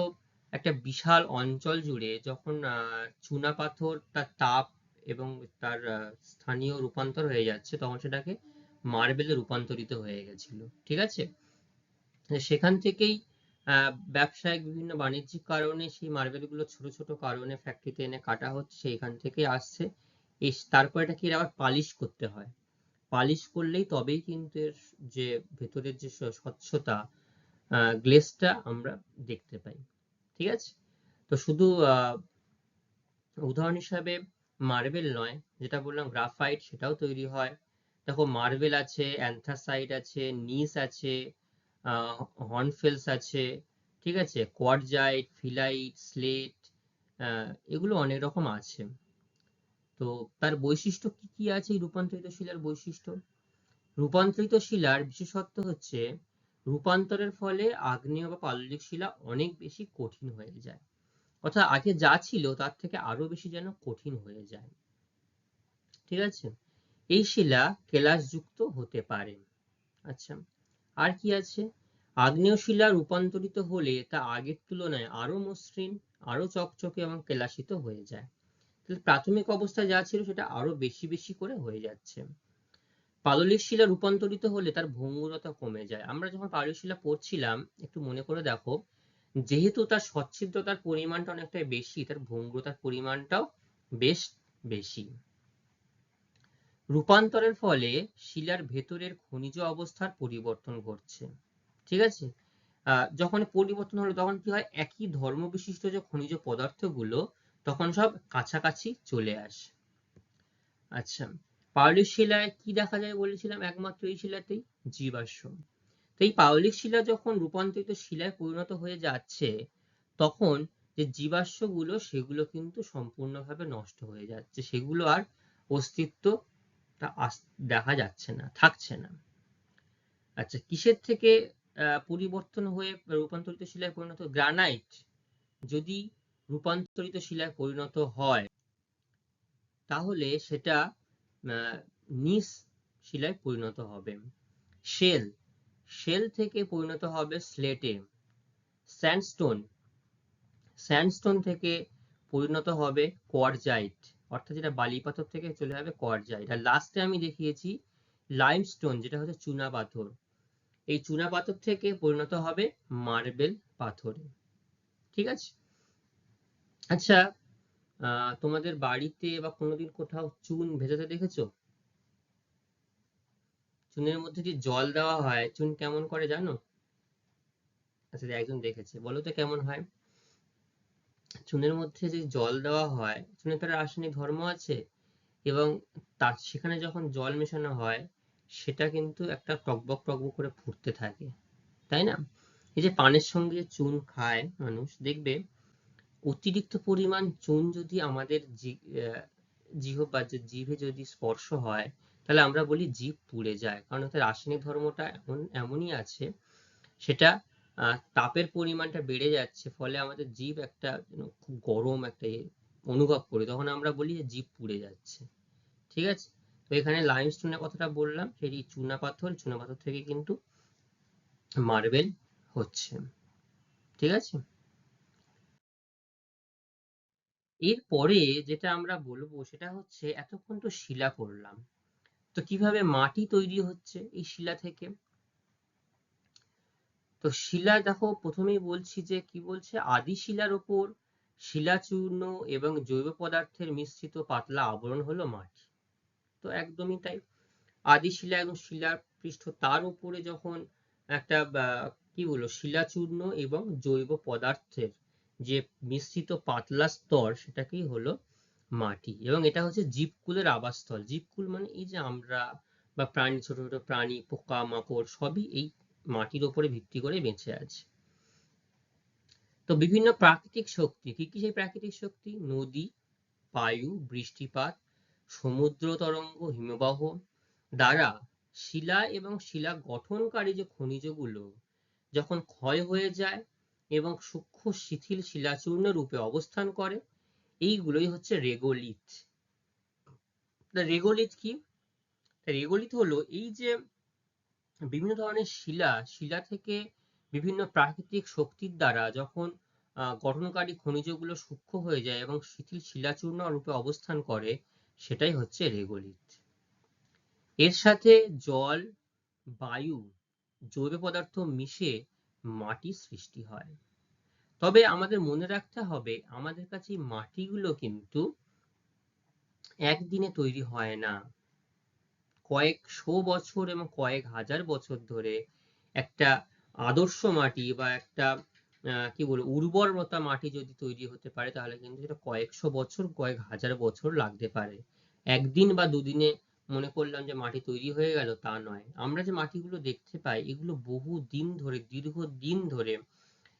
একটা বিশাল অঞ্চল জুড়ে যখন চুনা পাথর তার তাপ এবং তার স্থানীয় রূপান্তর হয়ে যাচ্ছে, তখন সেটাকে মার্বেলে রূপান্তরিত হয়ে গেছিল। ঠিক আছে? সেখান থেকেই ব্যবসায়িক বিভিন্ন বাণিজ্যিক কারণে সেই মার্বেল গুলো ছোট ছোট কারণে ফ্যাক্টরিতে এনে কাটা হচ্ছে, সেইখান থেকে আসছে। তারপর এটাকে আবার পালিশ করতে হয়। পালিশ করলেই তবেই কিন্তু এর যে ভেতরের যে স্বচ্ছতা, গ্লেজটা আমরা দেখতে পাই। ঠিক আছে? তো শুধু উদাহরণ হিসাবে মার্বেল নয়, যেটা বললাম গ্রাফাইট সেটাও তৈরি হয়। দেখো মার্বেল আছে, অ্যান্থ্রাসাইট আছে, নিস আছে, হর্নফেলস আছে। ঠিক আছে? কোয়ার্টজাইট, ফিলাইট, স্লেট, এগুলো অনেক রকম আছে। তো তার বৈশিষ্ট্য কি কি আছে এই রূপান্তরিত শিলার বৈশিষ্ট্য? রূপান্তরিত শিলার বিশেষত্ব হচ্ছে রূপান্তরের ফলে আগ্নেয় বা পাললিক শিলা অনেক বেশি কঠিন হয়ে যায়, অর্থাৎ আগে যা ছিল তার থেকে আরো বেশি যেন কঠিন হয়ে যায়। ঠিক আছে, এই শিলা কেলাসযুক্ত হতে পারে। আচ্ছা, আর কি আছে? আগ্নেয় শিলা রূপান্তরিত হলে তা আগের তুলনায় আরো মসৃণ, আরো চকচকে এবং কেলাসিত হয়ে যায়। তাহলে প্রাথমিক অবস্থায় যা ছিল সেটা আরো বেশি বেশি করে হয়ে যাচ্ছে। পাললিক শিলা রূপান্তরিত হলে তার ভঙ্গুরতা কমে যায়। আমরা যখন পাললিক শিলা পড়ছিলাম একটু মনে করে দেখো, যেহেতু তার সচ্ছিদ্রতার পরিমাণটা অনেকটাই বেশি, তার ভঙ্গুরতার পরিমাণটাও বেশ বেশি। রূপান্তরের ফলে শিলার ভেতরের খনিজ অবস্থার পরিবর্তন ঘটছে। ঠিক আছে, যখন পরিবর্তন হলো তখন কি হয়, একই ধর্ম বিশিষ্ট যে খনিজ পদার্থগুলো তখন সব কাছাকাছি চলে আসে। আচ্ছা, পাললিক শিলায় কি দেখা যায় বলেছিলাম, একমাত্র এই শিলাতেই জীবাশ্ম। তো এই পাললিক শিলা যখন রূপান্তরিত শিলায় পরিণত হয়ে যাচ্ছে তখন যে জীবাশ্মগুলো সেগুলো কিন্তু সম্পূর্ণভাবে নষ্ট হয়ে যাচ্ছে, সেগুলো আর অস্তিত্ব দেখা যাচ্ছে না, থাকছে না। আচ্ছা, কিসের থেকে পরিবর্তন হয়ে রূপান্তরিত শিলায় পরিণত? গ্রানাইট যদি রূপান্তরিত শিলায় পরিণত হয় তাহলে সেটা নিস শিলায় পরিণত হবে। শেল শেল থেকে পরিণত হবে স্লেটে। স্যান্ডস্টোন স্যান্ডস্টোন থেকে পরিণত হবে কোয়ারজাইট, অর্থাৎ যেটা বালি পাথর থেকে চলে যাবে কোয়ারজাইট। আর লাস্টে আমি দেখিয়েছি লাইমস্টোন, যেটা হচ্ছে চুনা পাথর। এই চুনা পাথর থেকে পরিণত হবে মার্বেল পাথরে। ঠিক আছে। আচ্ছা, তোমাদের বাড়িতে বা কোনোদিন কোথাও চুন ভেজাতে দেখেছো? চুনের মধ্যে যে জল দেওয়া হয় চুন কেমন করে জানো? আচ্ছা, একজন দেখেছে, বলো তো কেমন হয়? চুনের মধ্যে যে জল দেওয়া হয়, চুনের তো রাসায়নিক ধর্ম আছে, এবং তার সেখানে যখন জল মেশানো হয় সেটা কিন্তু একটা টকবক টকবক করে ফুটতে থাকে, তাই না? এই যে পানের সঙ্গে চুন খায় মানুষ, দেখবে অতিরিক্ত পরিমাণ চুন যদি আমাদের জিহ্বা জিভে যদি স্পর্শ হয় তাহলে আমরা বলি জিভ পুড়ে যায়, কারণ ওতে রাসায়নিক ধর্মটা এমনই আছে, সেটা তাপের পরিমাণটা বেড়ে যাচ্ছে, ফলে আমাদের জিভ একটা খুব গরম একটা অনুভব করি, তখন আমরা বলি যে জিভ পুড়ে যাচ্ছে। ঠিক আছে, তো এখানে লাইমস্টোনের কথাটা বললাম, সেটি চুনা পাথর থেকে কিন্তু মার্বেল হচ্ছে। ঠিক আছে, এরপরে যেটা আমরা বলবো সেটা হচ্ছে, এতক্ষণ তো শিলা পড়লাম, তো কিভাবে মাটি তৈরি হচ্ছে এই শিলা থেকে? তো শিলা দেখো, প্রথমেই বলছি যে কি বলছে, আদি শিলার উপর শিলাচূর্ণ এবং জৈব পদার্থের মিশ্রিত পাতলা আবরণ হলো মাটি। তো একদমই তাই, আদি শিলা এবং শিলার পৃষ্ঠ, তার উপরে যখন একটা কি বলবো শিলাচূর্ণ এবং জৈব পদার্থের যে মিশ্রিত পাতলা স্তর, সেটাকেই হলো মাটি। এবং এটা হচ্ছে জীবকুলের আবাসস্থল। জীবকুল মানে এই যে আমরা বা প্রাণী, ছোট ছোট প্রাণী, পোকা মাকড় সবই এই মাটির উপরে ভিত্তি করে বেঁচে আছে। তো বিভিন্ন প্রাকৃতিক শক্তি, কি কি সেই প্রাকৃতিক শক্তি? নদী, বায়ু, বৃষ্টিপাত, সমুদ্র তরঙ্গ, হিমবাহ দ্বারা শিলা এবং শিলা গঠনকারী যে খনিজগুলো যখন ক্ষয় হয়ে যায় এবং সূক্ষ্ম শিথিল শিলাচূর্ণ রূপে অবস্থান করে, এইগুলোই হচ্ছে রেগোলিথ। রেগোলিথ কি? রেগোলিথ হলো এই যে বিভিন্ন ধরনের শিলা থেকে বিভিন্ন প্রাকৃতিক শক্তির দ্বারা যখন গঠনকারী খনিজগুলো সূক্ষ্ম হয়ে যায় এবং শিথিল শিলাচূর্ণ রূপে অবস্থান করে, সেটাই হচ্ছে রেগোলিথ। এর সাথে জল, বায়ু, জৈব পদার্থ মিশে মাটি সৃষ্টি হয়। তবে আমাদের মনে রাখতে হবে, আমাদের কাছে মাটিগুলো কিন্তু একদিনে তৈরি হয় না, কয়েকশো বছর এবং কয়েক হাজার বছর ধরে একটা আদর্শ মাটি বা একটা কি বলবো উর্বরতা মাটি যদি তৈরি হতে পারে, তাহলে কিন্তু সেটা কয়েকশো বছর, কয়েক হাজার বছর লাগতে পারে। একদিন বা দুদিনে মনে করলাম যে মাটি তৈরি হয়ে গেল, তা নয়। আমরা যে মাটিগুলো দেখতে পাই এগুলো বহু দিন ধরে, দীর্ঘ দিন ধরে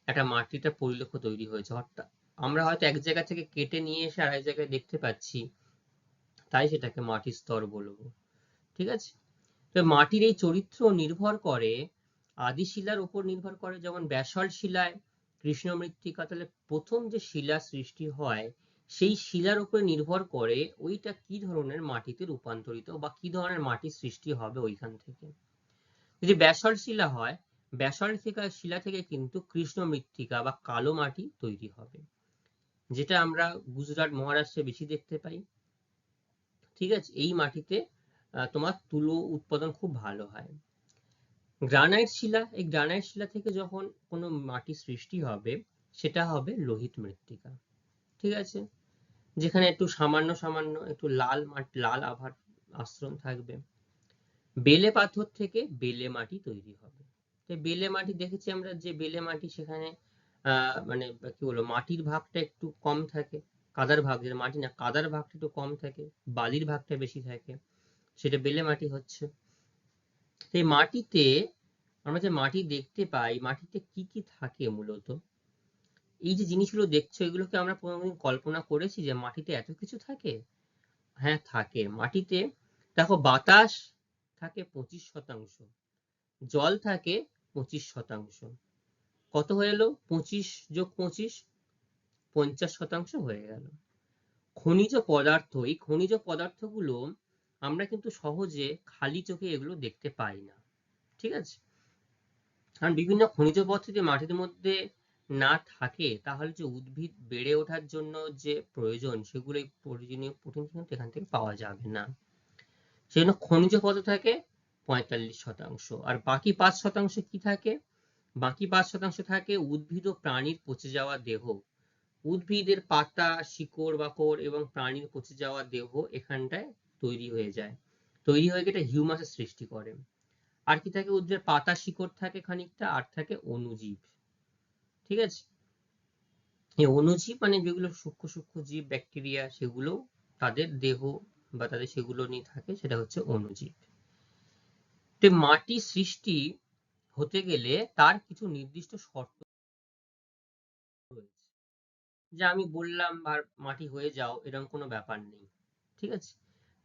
একটা মাটিটা পরিলেখ তৈরি হয়েছে, আমরা হয়তো এক জায়গা থেকে কেটে নিয়ে এসে আরেক জায়গায় দেখতে পাচ্ছি, তাই সেটাকে মাটির স্তর বলবো। ঠিক আছে? তো মাটির এই চরিত্র নির্ভর করে আদি শিলার উপর নির্ভর করে, যেমন ব্যাসল্ট শিলায় কৃষ্ণ মৃত্তিকা, তাহলে প্রথম যে শিলা সৃষ্টি হয় সেই শিলার উপর নির্ভর করে ওইটা কি ধরনের মাটিতে রূপান্তরিত বা কি ধরনের মাটির সৃষ্টি হবে ওইখান থেকে। যদি ব্যাসল্ট শিলা হয়, ব্যাসল্ট শিলা থেকে কিন্তু কৃষ্ণ মৃত্তিকা বা কালো মাটি তৈরি হবে, যেটা আমরা গুজরাট মহারাষ্ট্রে বেশি দেখতে পাই। ঠিক আছে? এই মাটিতে তোমার তুলো উৎপাদন খুব ভালো হয়। গ্রানাইট শিলা, এই গ্রানাইট শিলা থেকে যখন কোনো মাটি সৃষ্টি হবে সেটা হবে লোহিত মৃত্তিকা। ঠিক আছে? যেখানে একটু সামান্য সামান্য একটু লাল মাটি, লাল আভার আস্তরণ থাকবে। বেলে পাথর থেকে বেলে মাটি তৈরি হবে। তো বেলে মাটি দেখেছি আমরা, যে বেলে মাটি সেখানে মানে কি বলবো, মাটির ভাগটা একটু কম থাকে, কাদার ভাগ, যেটা মাটি না কাদার ভাগটা একটু কম থাকে, বালির ভাগটা বেশি থাকে, সেটা বেলে মাটি হচ্ছে। এই মাটিতে আমরা যে মাটি দেখতে পাই, মাটিতে কি কি থাকে মূলত, এই যে জিনিসগুলো দেখছো এগুলোকে আমরা কোনোদিন কল্পনা করেছি যে মাটিতে এত কিছু থাকে? হ্যাঁ থাকে। মাটিতে দেখো, বাতাস থাকে 25%, জল থাকে 25%। কত হয়ে এলো? 25 যোগ 25, 50% হয়ে গেল। খনিজ পদার্থ, এই খনিজ পদার্থগুলো আমরা কিন্তু সহজে খালি চোখে এগুলো দেখতে পাই না। ঠিক আছে? কারণ বিভিন্ন খনিজ পদার্থ যদি মাটির মধ্যে না থাকে, তাহলে যে উদ্ভিদ বেড়ে ওঠার জন্য যে প্রয়োজন, সেগুলো প্রয়োজনীয় প্রোটিন কিন্তু এখান থেকে পাওয়া যাবে না। সেই জন্য খনিজ পদার্থ থাকে 45%, আর বাকি 5% কি থাকে? বাকি 5% থাকে উদ্ভিদ ও প্রাণীর পচে যাওয়া দেহ। উদ্ভিদের পাতা, শিকড় বাকড় এবং প্রাণীর পচে যাওয়া দেহ এখানটায় তৈরি হয়ে যায়, তৈরি হয়ে গিয়ে হিউমাসের সৃষ্টি করে। আর কি থাকে? উদ্ভিদের পাতা, শিকড় থাকে খানিকটা, আর থাকে অণুজীব। ঠিক আছে? এই অণুজীব মানে যেগুলো সূক্ষ্ম সূক্ষ্ম জীব, ব্যাকটেরিয়া, সেগুলো তাদের দেহ বা তাদের সেগুলো নিয়ে থাকে, সেটা হচ্ছে অণুজীব। তো মাটি সৃষ্টি হতে গেলে তার কিছু নির্দিষ্ট শর্ত রয়েছে, যা আমি বললাম আর মাটি হয়ে যাও এরকম কোনো ব্যাপার নেই। ঠিক আছে?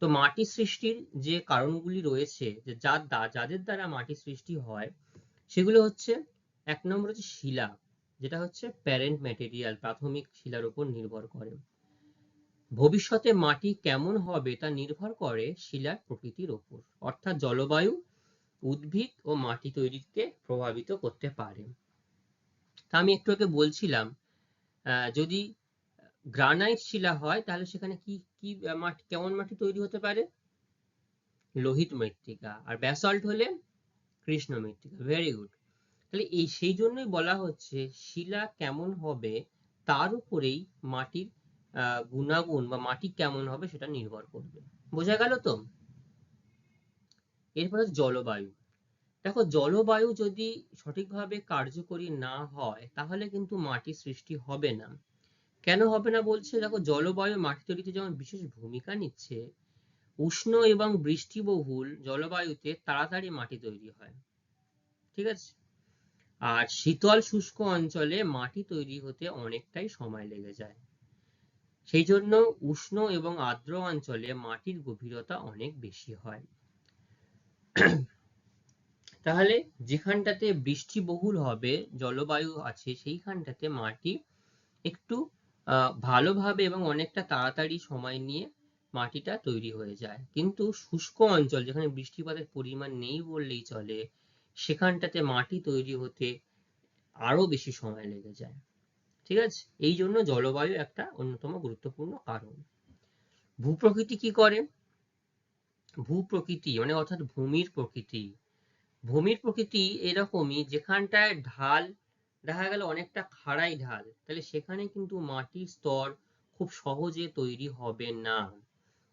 তো মাটি সৃষ্টির যে কারণগুলি রয়েছে, যে যাদের দ্বারা মাটি সৃষ্টি হয়, সেগুলো হচ্ছে, এক নম্বর হচ্ছে শিলা, যেটা হচ্ছে প্যারেন্ট ম্যাটেরিয়াল, প্রাথমিক শিলার উপর নির্ভর করে। ভবিষ্যতে মাটি কেমন হবে তা নির্ভর করে শিলার প্রকৃতির উপর, অর্থাৎ জলবায়ু উদ্ভিদ ও মাটি তৈরিকে প্রভাবিত করতে পারে। তা আমি একটু আগে বলছিলাম, যদি গ্রানাইট শিলা হয় তাহলে সেখানে কি কি মাটি, কেমন মাটি তৈরি হতে পারে? লোহিত মৃত্তিকা। আর ব্যাসল্ট হলে কৃষ্ণ মৃত্তিকা। Very good. তাহলে এই সেই জন্যই বলা হচ্ছে শিলা কেমন হবে তার উপরেই মাটির গুণাগুণ বা মাটি কেমন হবে সেটা নির্ভর করবে। বোঝা গেল তো? এরপরে জলবায়ু। দেখো, জলবায়ু যদি সঠিকভাবে কার্যকরী না হয় তাহলে কিন্তু মাটি সৃষ্টি হবে না। কেন হবে না বলছে? দেখো, জলবায়ু মাটি তৈরিতে যেমন বিশেষ ভূমিকা নিচ্ছে, উষ্ণ এবং বৃষ্টিবহুল জলবায়ুতে তাড়াতাড়ি মাটি তৈরি হয়। ঠিক আছে? আর শীতল শুষ্ক অঞ্চলে মাটি তৈরি হতে অনেকটাই সময় লেগে যায়। সেই জন্য উষ্ণ এবং আর্দ্র অঞ্চলে মাটির গভীরতা অনেক বেশি হয়। তাহলে যেখানটাতে বৃষ্টিবহুল হবে জলবায়ু আছে, সেইখানটাতে মাটি একটু ভালোভাবে এবং অনেকটা তাড়াতাড়ি সময় নিয়ে মাটিটা তৈরি হয়ে যায়। কিন্তু শুষ্ক অঞ্চল, যেখানে বৃষ্টিপাতের পরিমাণ নেই বললেই চলে, সেখানটাতে মাটি তৈরি হতে আরো বেশি সময় লেগে যায়। ঠিক আছে? এই জন্য জলবায়ু একটা অন্যতম গুরুত্বপূর্ণ কারণ। ভূপ্রকৃতি কি করে? ভূপ্রকৃতি মানে অর্থাৎ ভূমির প্রকৃতি। ভূমির প্রকৃতি এরকমই, যেখানটায় ঢাল দেখা গেল অনেকটা খাড়াই ঢাল, তাহলে সেখানে কিন্তু মাটির স্তর খুব সহজে তৈরি হবে না।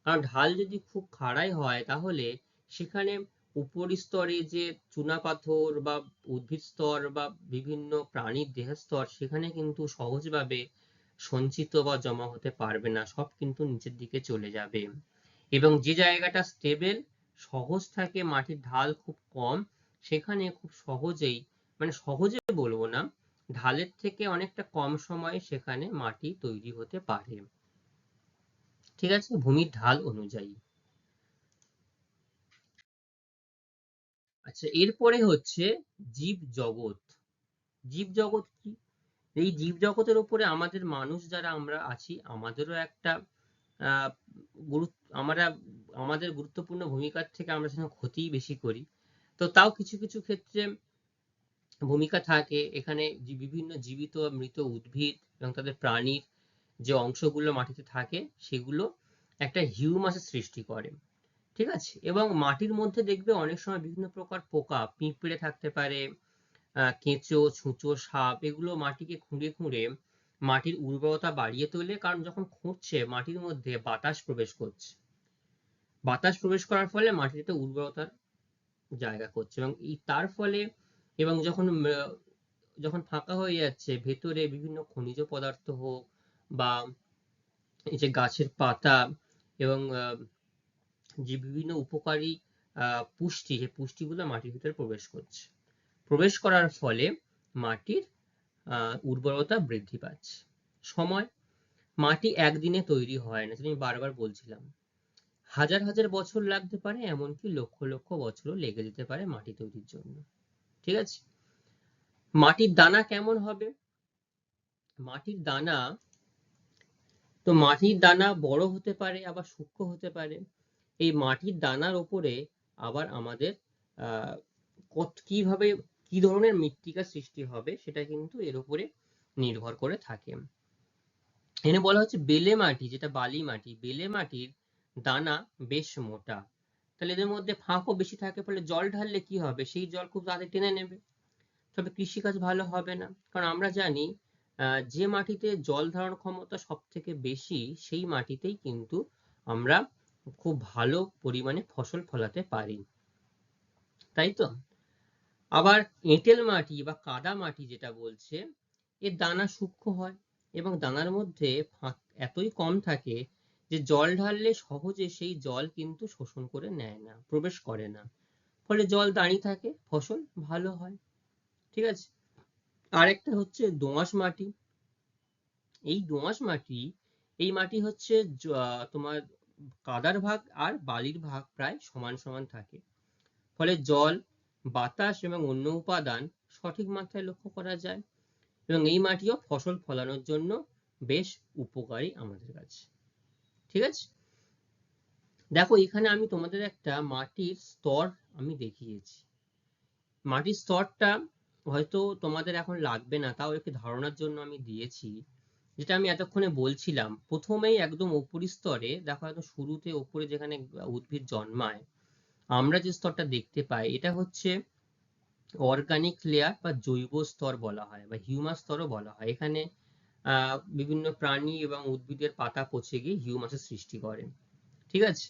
কারণ ঢাল যদি খুব খাড়াই হয় তাহলে সেখানে উপরিস্তরে যে চুনাপাথর বা উদ্ভিদ স্তর বা বিভিন্ন প্রাণীর দেহের স্তর, সেখানে কিন্তু সহজভাবে সঞ্চিত বা জমা হতে পারবে না, সব কিন্তু নিচের দিকে চলে যাবে। এবং যে জায়গাটা স্টেবল, সহজ থাকে, মাটির ঢাল খুব কম, সেখানে খুব সহজেই, মানে সহজে বলবো না, ঢালের থেকে অনেকটা কম সময়ে সেখানে মাটি তৈরি হতে পারে। ঠিক আছে, ভূমির ঢাল অনুযায়ী। আচ্ছা, এরপরে হচ্ছে জীব জগৎ। জীব জগৎ কি? এই জীব জগতের উপরে আমাদের মানুষ যারা আমরা আছি, আমাদেরও একটা আহ আমরা আমাদের গুরুত্বপূর্ণ ভূমিকার থেকে আমরা সেখানে ক্ষতিই বেশি করি। তো তাও কিছু কিছু ক্ষেত্রে ভূমিকা থাকে এখানে। বিভিন্ন জীবিত মৃত উদ্ভিদ এবং তাদের প্রাণীর যে অংশগুলো মাটিতে থাকে সেগুলো একটা হিউমাসের সৃষ্টি করে। ঠিক আছে, এবং মাটির মধ্যে দেখবে অনেক সময় বিভিন্ন প্রকার পোকা, পিঁপড়ে থাকতে পারে, কেঁচো, ছুঁচো, সাপ, এগুলো মাটিকে খুঁড়ে খুঁড়ে মাটির উর্বরতা বাড়িয়ে তোলে। কারণ যখন খুঁড়ছে মাটির মধ্যে বাতাস প্রবেশ করছে, বাতাস প্রবেশ করার ফলে মাটিতে উর্বরতার জায়গা করছে, এবং তার ফলে এবং যখন ফাঁকা হয়ে যাচ্ছে ভেতরে বিভিন্ন খনিজ পদার্থ হোক বা এই যে গাছের পাতা এবং যে বিভিন্ন উপকারী পুষ্টি, সেই পুষ্টিগুলো মাটির ভিতরে প্রবেশ করছে। প্রবেশ করার ফলে মাটির উর্বরতা বৃদ্ধি পাচ্ছে। সময়, মাটি একদিনে তৈরি হয় না, যেটা আমি বারবার বলছিলাম। হাজার হাজার বছর লাগতে পারে, এমনকি লক্ষ লক্ষ বছরও লেগে যেতে পারে মাটি তৈরির জন্য। ঠিক আছে, মাটির দানা কেমন হবে? মাটির দানা, তো মাটির দানা বড় হতে পারে আবার সূক্ষ্ম হতে পারে। এই মাটির দানার ওপরে আবার আমাদের আহ কিভাবে, কি ধরনের মৃত্তিকা সৃষ্টি হবে সেটা কিন্তু এর উপরে নির্ভর করে থাকে। এখানে বলা হচ্ছে বেলে মাটি, যেটা বালি মাটি, বেলে মাটির দানা বেশ মোটা। তাহলে এদের মধ্যে ফাঁকও বেশি থাকে, ফলে জল ঢাললে কি হবে, সেই জল খুব তাড়াতাড়ি টেনে নেবে। তবে কৃষিকাজ ভালো হবে না, কারণ আমরা জানি যে মাটিতে জল ধারণ ক্ষমতা সব থেকে বেশি সেই মাটিতেই কিন্তু আমরা খুব ভালো পরিমাণে ফসল ফলাতে পারি, তাই তো? আবার এঁটেল মাটি বা কাদা মাটি যেটা বলছে, এর দানা সূক্ষ্ম হয় এবং দানার মধ্যে ফাঁক এতই কম থাকে যে জল ঢাললে সহজে সেই জল কিন্তু শোষণ করে নেয় না, প্রবেশ করে না, ফলে জল দাঁড়িয়ে থাকে, ফসল ভালো হয়। ঠিক আছে, আরেকটা হচ্ছে দোআঁশ মাটি। এই দোআঁশ মাটি, এই মাটি হচ্ছে তোমার কাদার ভাগ আর বালির ভাগ প্রায় সমান সমান থাকে, ফলে জল, বাতাস এবং অন্য উপাদান সঠিক মাত্রায় লক্ষ্য করা যায়, এবং এই মাটিও ফসল ফলানোর জন্য বেশ উপকারী আমাদের কাছে। ঠিক আছে, দেখো এখানে আমি তোমাদের একটা মাটির স্তর আমি দেখিয়েছি। মাটির স্তরটা হয়তো তোমাদের এখন লাগবে না, তাও একটু ধারণার জন্য আমি দিয়েছি। যেটা আমি এতক্ষণে বলছিলাম, প্রথমেই একদম উপরি স্তরে দেখো, একদম শুরুতে উপরে যেখানে উদ্ভিদ জন্মায়, আমরা যে স্তরটা দেখতে পাই এটা হচ্ছে অর্গানিক লেয়ার বা জৈব স্তর বলা হয়, বা হিউমাস স্তরও বলা হয়। এখানে বিভিন্ন প্রাণী এবং উদ্ভিদের পাতা পচে গিয়ে হিউমাসের সৃষ্টি করে। ঠিক আছে,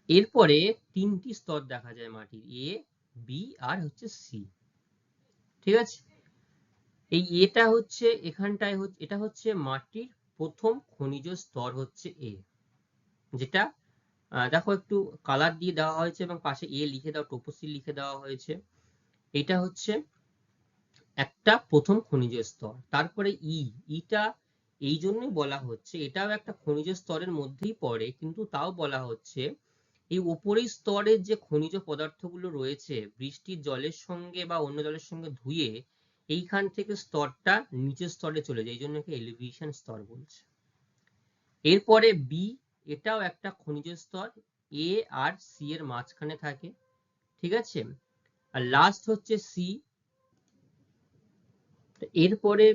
এরপরে তিনটি স্তর দেখা যায় মাটির, এ, বি আর হচ্ছে সি। ঠিক আছে, এই এটা হচ্ছে এখানটায় হচ্ছে, এটা হচ্ছে মাটির প্রথম খনিজ স্তর হচ্ছে এ, যেটা দেখো একটু কালার দিয়ে দেওয়া হয়েছে এবং পাশে এ লিখে দেওয়া, টোপোসি লিখে দেওয়া হয়েছে। এটা হচ্ছে একটা প্রথম খনিজ স্তর। তারপরে ইটা এই জন্যই বলা হচ্ছে, এটাও একটা খনিজ স্তরের মধ্যেই পড়ে, কিন্তু তাও বলা হচ্ছে এই উপরের স্তরের যে খনিজ পদার্থগুলো রয়েছে বৃষ্টির জলের সঙ্গে বা অন্য জলের সঙ্গে ধুয়ে এইখান থেকে স্তরটা নিচের স্তরে চলে যায়, এই জন্য এলিভেশন স্তর বলছে। এরপরে বি, এটাও একটা খনিজ স্তর, এ আর সি এর মাঝখানে থাকে। ঠিক আছে, আর লাস্ট হচ্ছে সি। এরপরে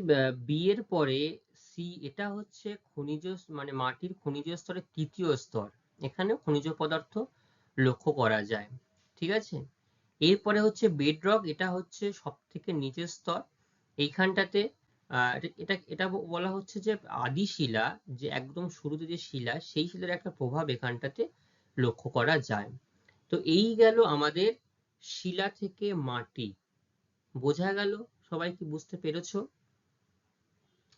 বি এর পরে সি, এটা হচ্ছে খনিজ, মানে মাটির খনিজ স্তরের তৃতীয় স্তর, এখানে খনিজ পদার্থ লক্ষ্য করা যায়। ঠিক আছে, এরপরে হচ্ছে বেডরক, এটা হচ্ছে সব থেকে নিচের স্তর। এইখানটাতে এটা এটা বলা হচ্ছে যে আদি শিলা, যে একদম শুরুতে যে শিলা, সেই শিলার একটা প্রভাব এখানটাতে লক্ষ্য করা যায়। তো এই গেল আমাদের শিলা থেকে মাটি। বোঝা গেল? সবাই কি বুঝতে পেরেছো?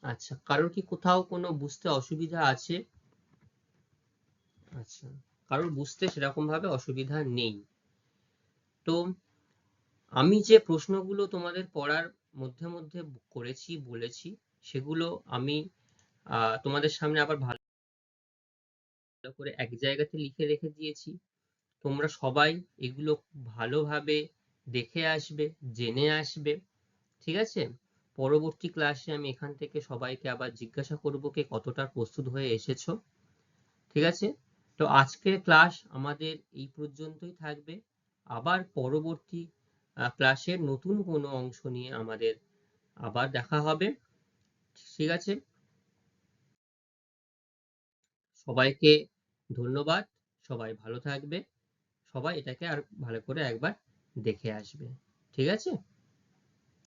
আচ্ছা, কারোর কি কোথাও কোনো বুঝতে অসুবিধা আছে? আচ্ছা, কারোর বুঝতে সেরকম ভাবে অসুবিধা নেই। তো আমি যে প্রশ্নগুলো তোমাদের পড়ার মধ্যে মধ্যে করেছি, বলেছি, সেগুলো আমি তোমাদের সামনে আবার ভালো করে এক জায়গাতে লিখে রেখে দিয়েছি। তোমরা সবাই এগুলো ভালোভাবে দেখে আসবে, জেনে আসবে, ঠিক আছে? পরবর্তী ক্লাসে আমি এখান থেকে সবাইকে আবার জিজ্ঞাসা করবো কে কতটা প্রস্তুত হয়ে এসেছো, ঠিক আছে? তো আজকের ক্লাস আমাদের এই পর্যন্তই থাকবে। আবার পরবর্তী ক্লাসের নতুন কোনো অংশ নিয়ে আমাদের আবার দেখা হবে, ঠিক আছে? সবাইকে ধন্যবাদ। সবাই ভালো থাকবে। সবাই এটাকে আর ভালো করে একবার দেখে আসবে, ঠিক আছে?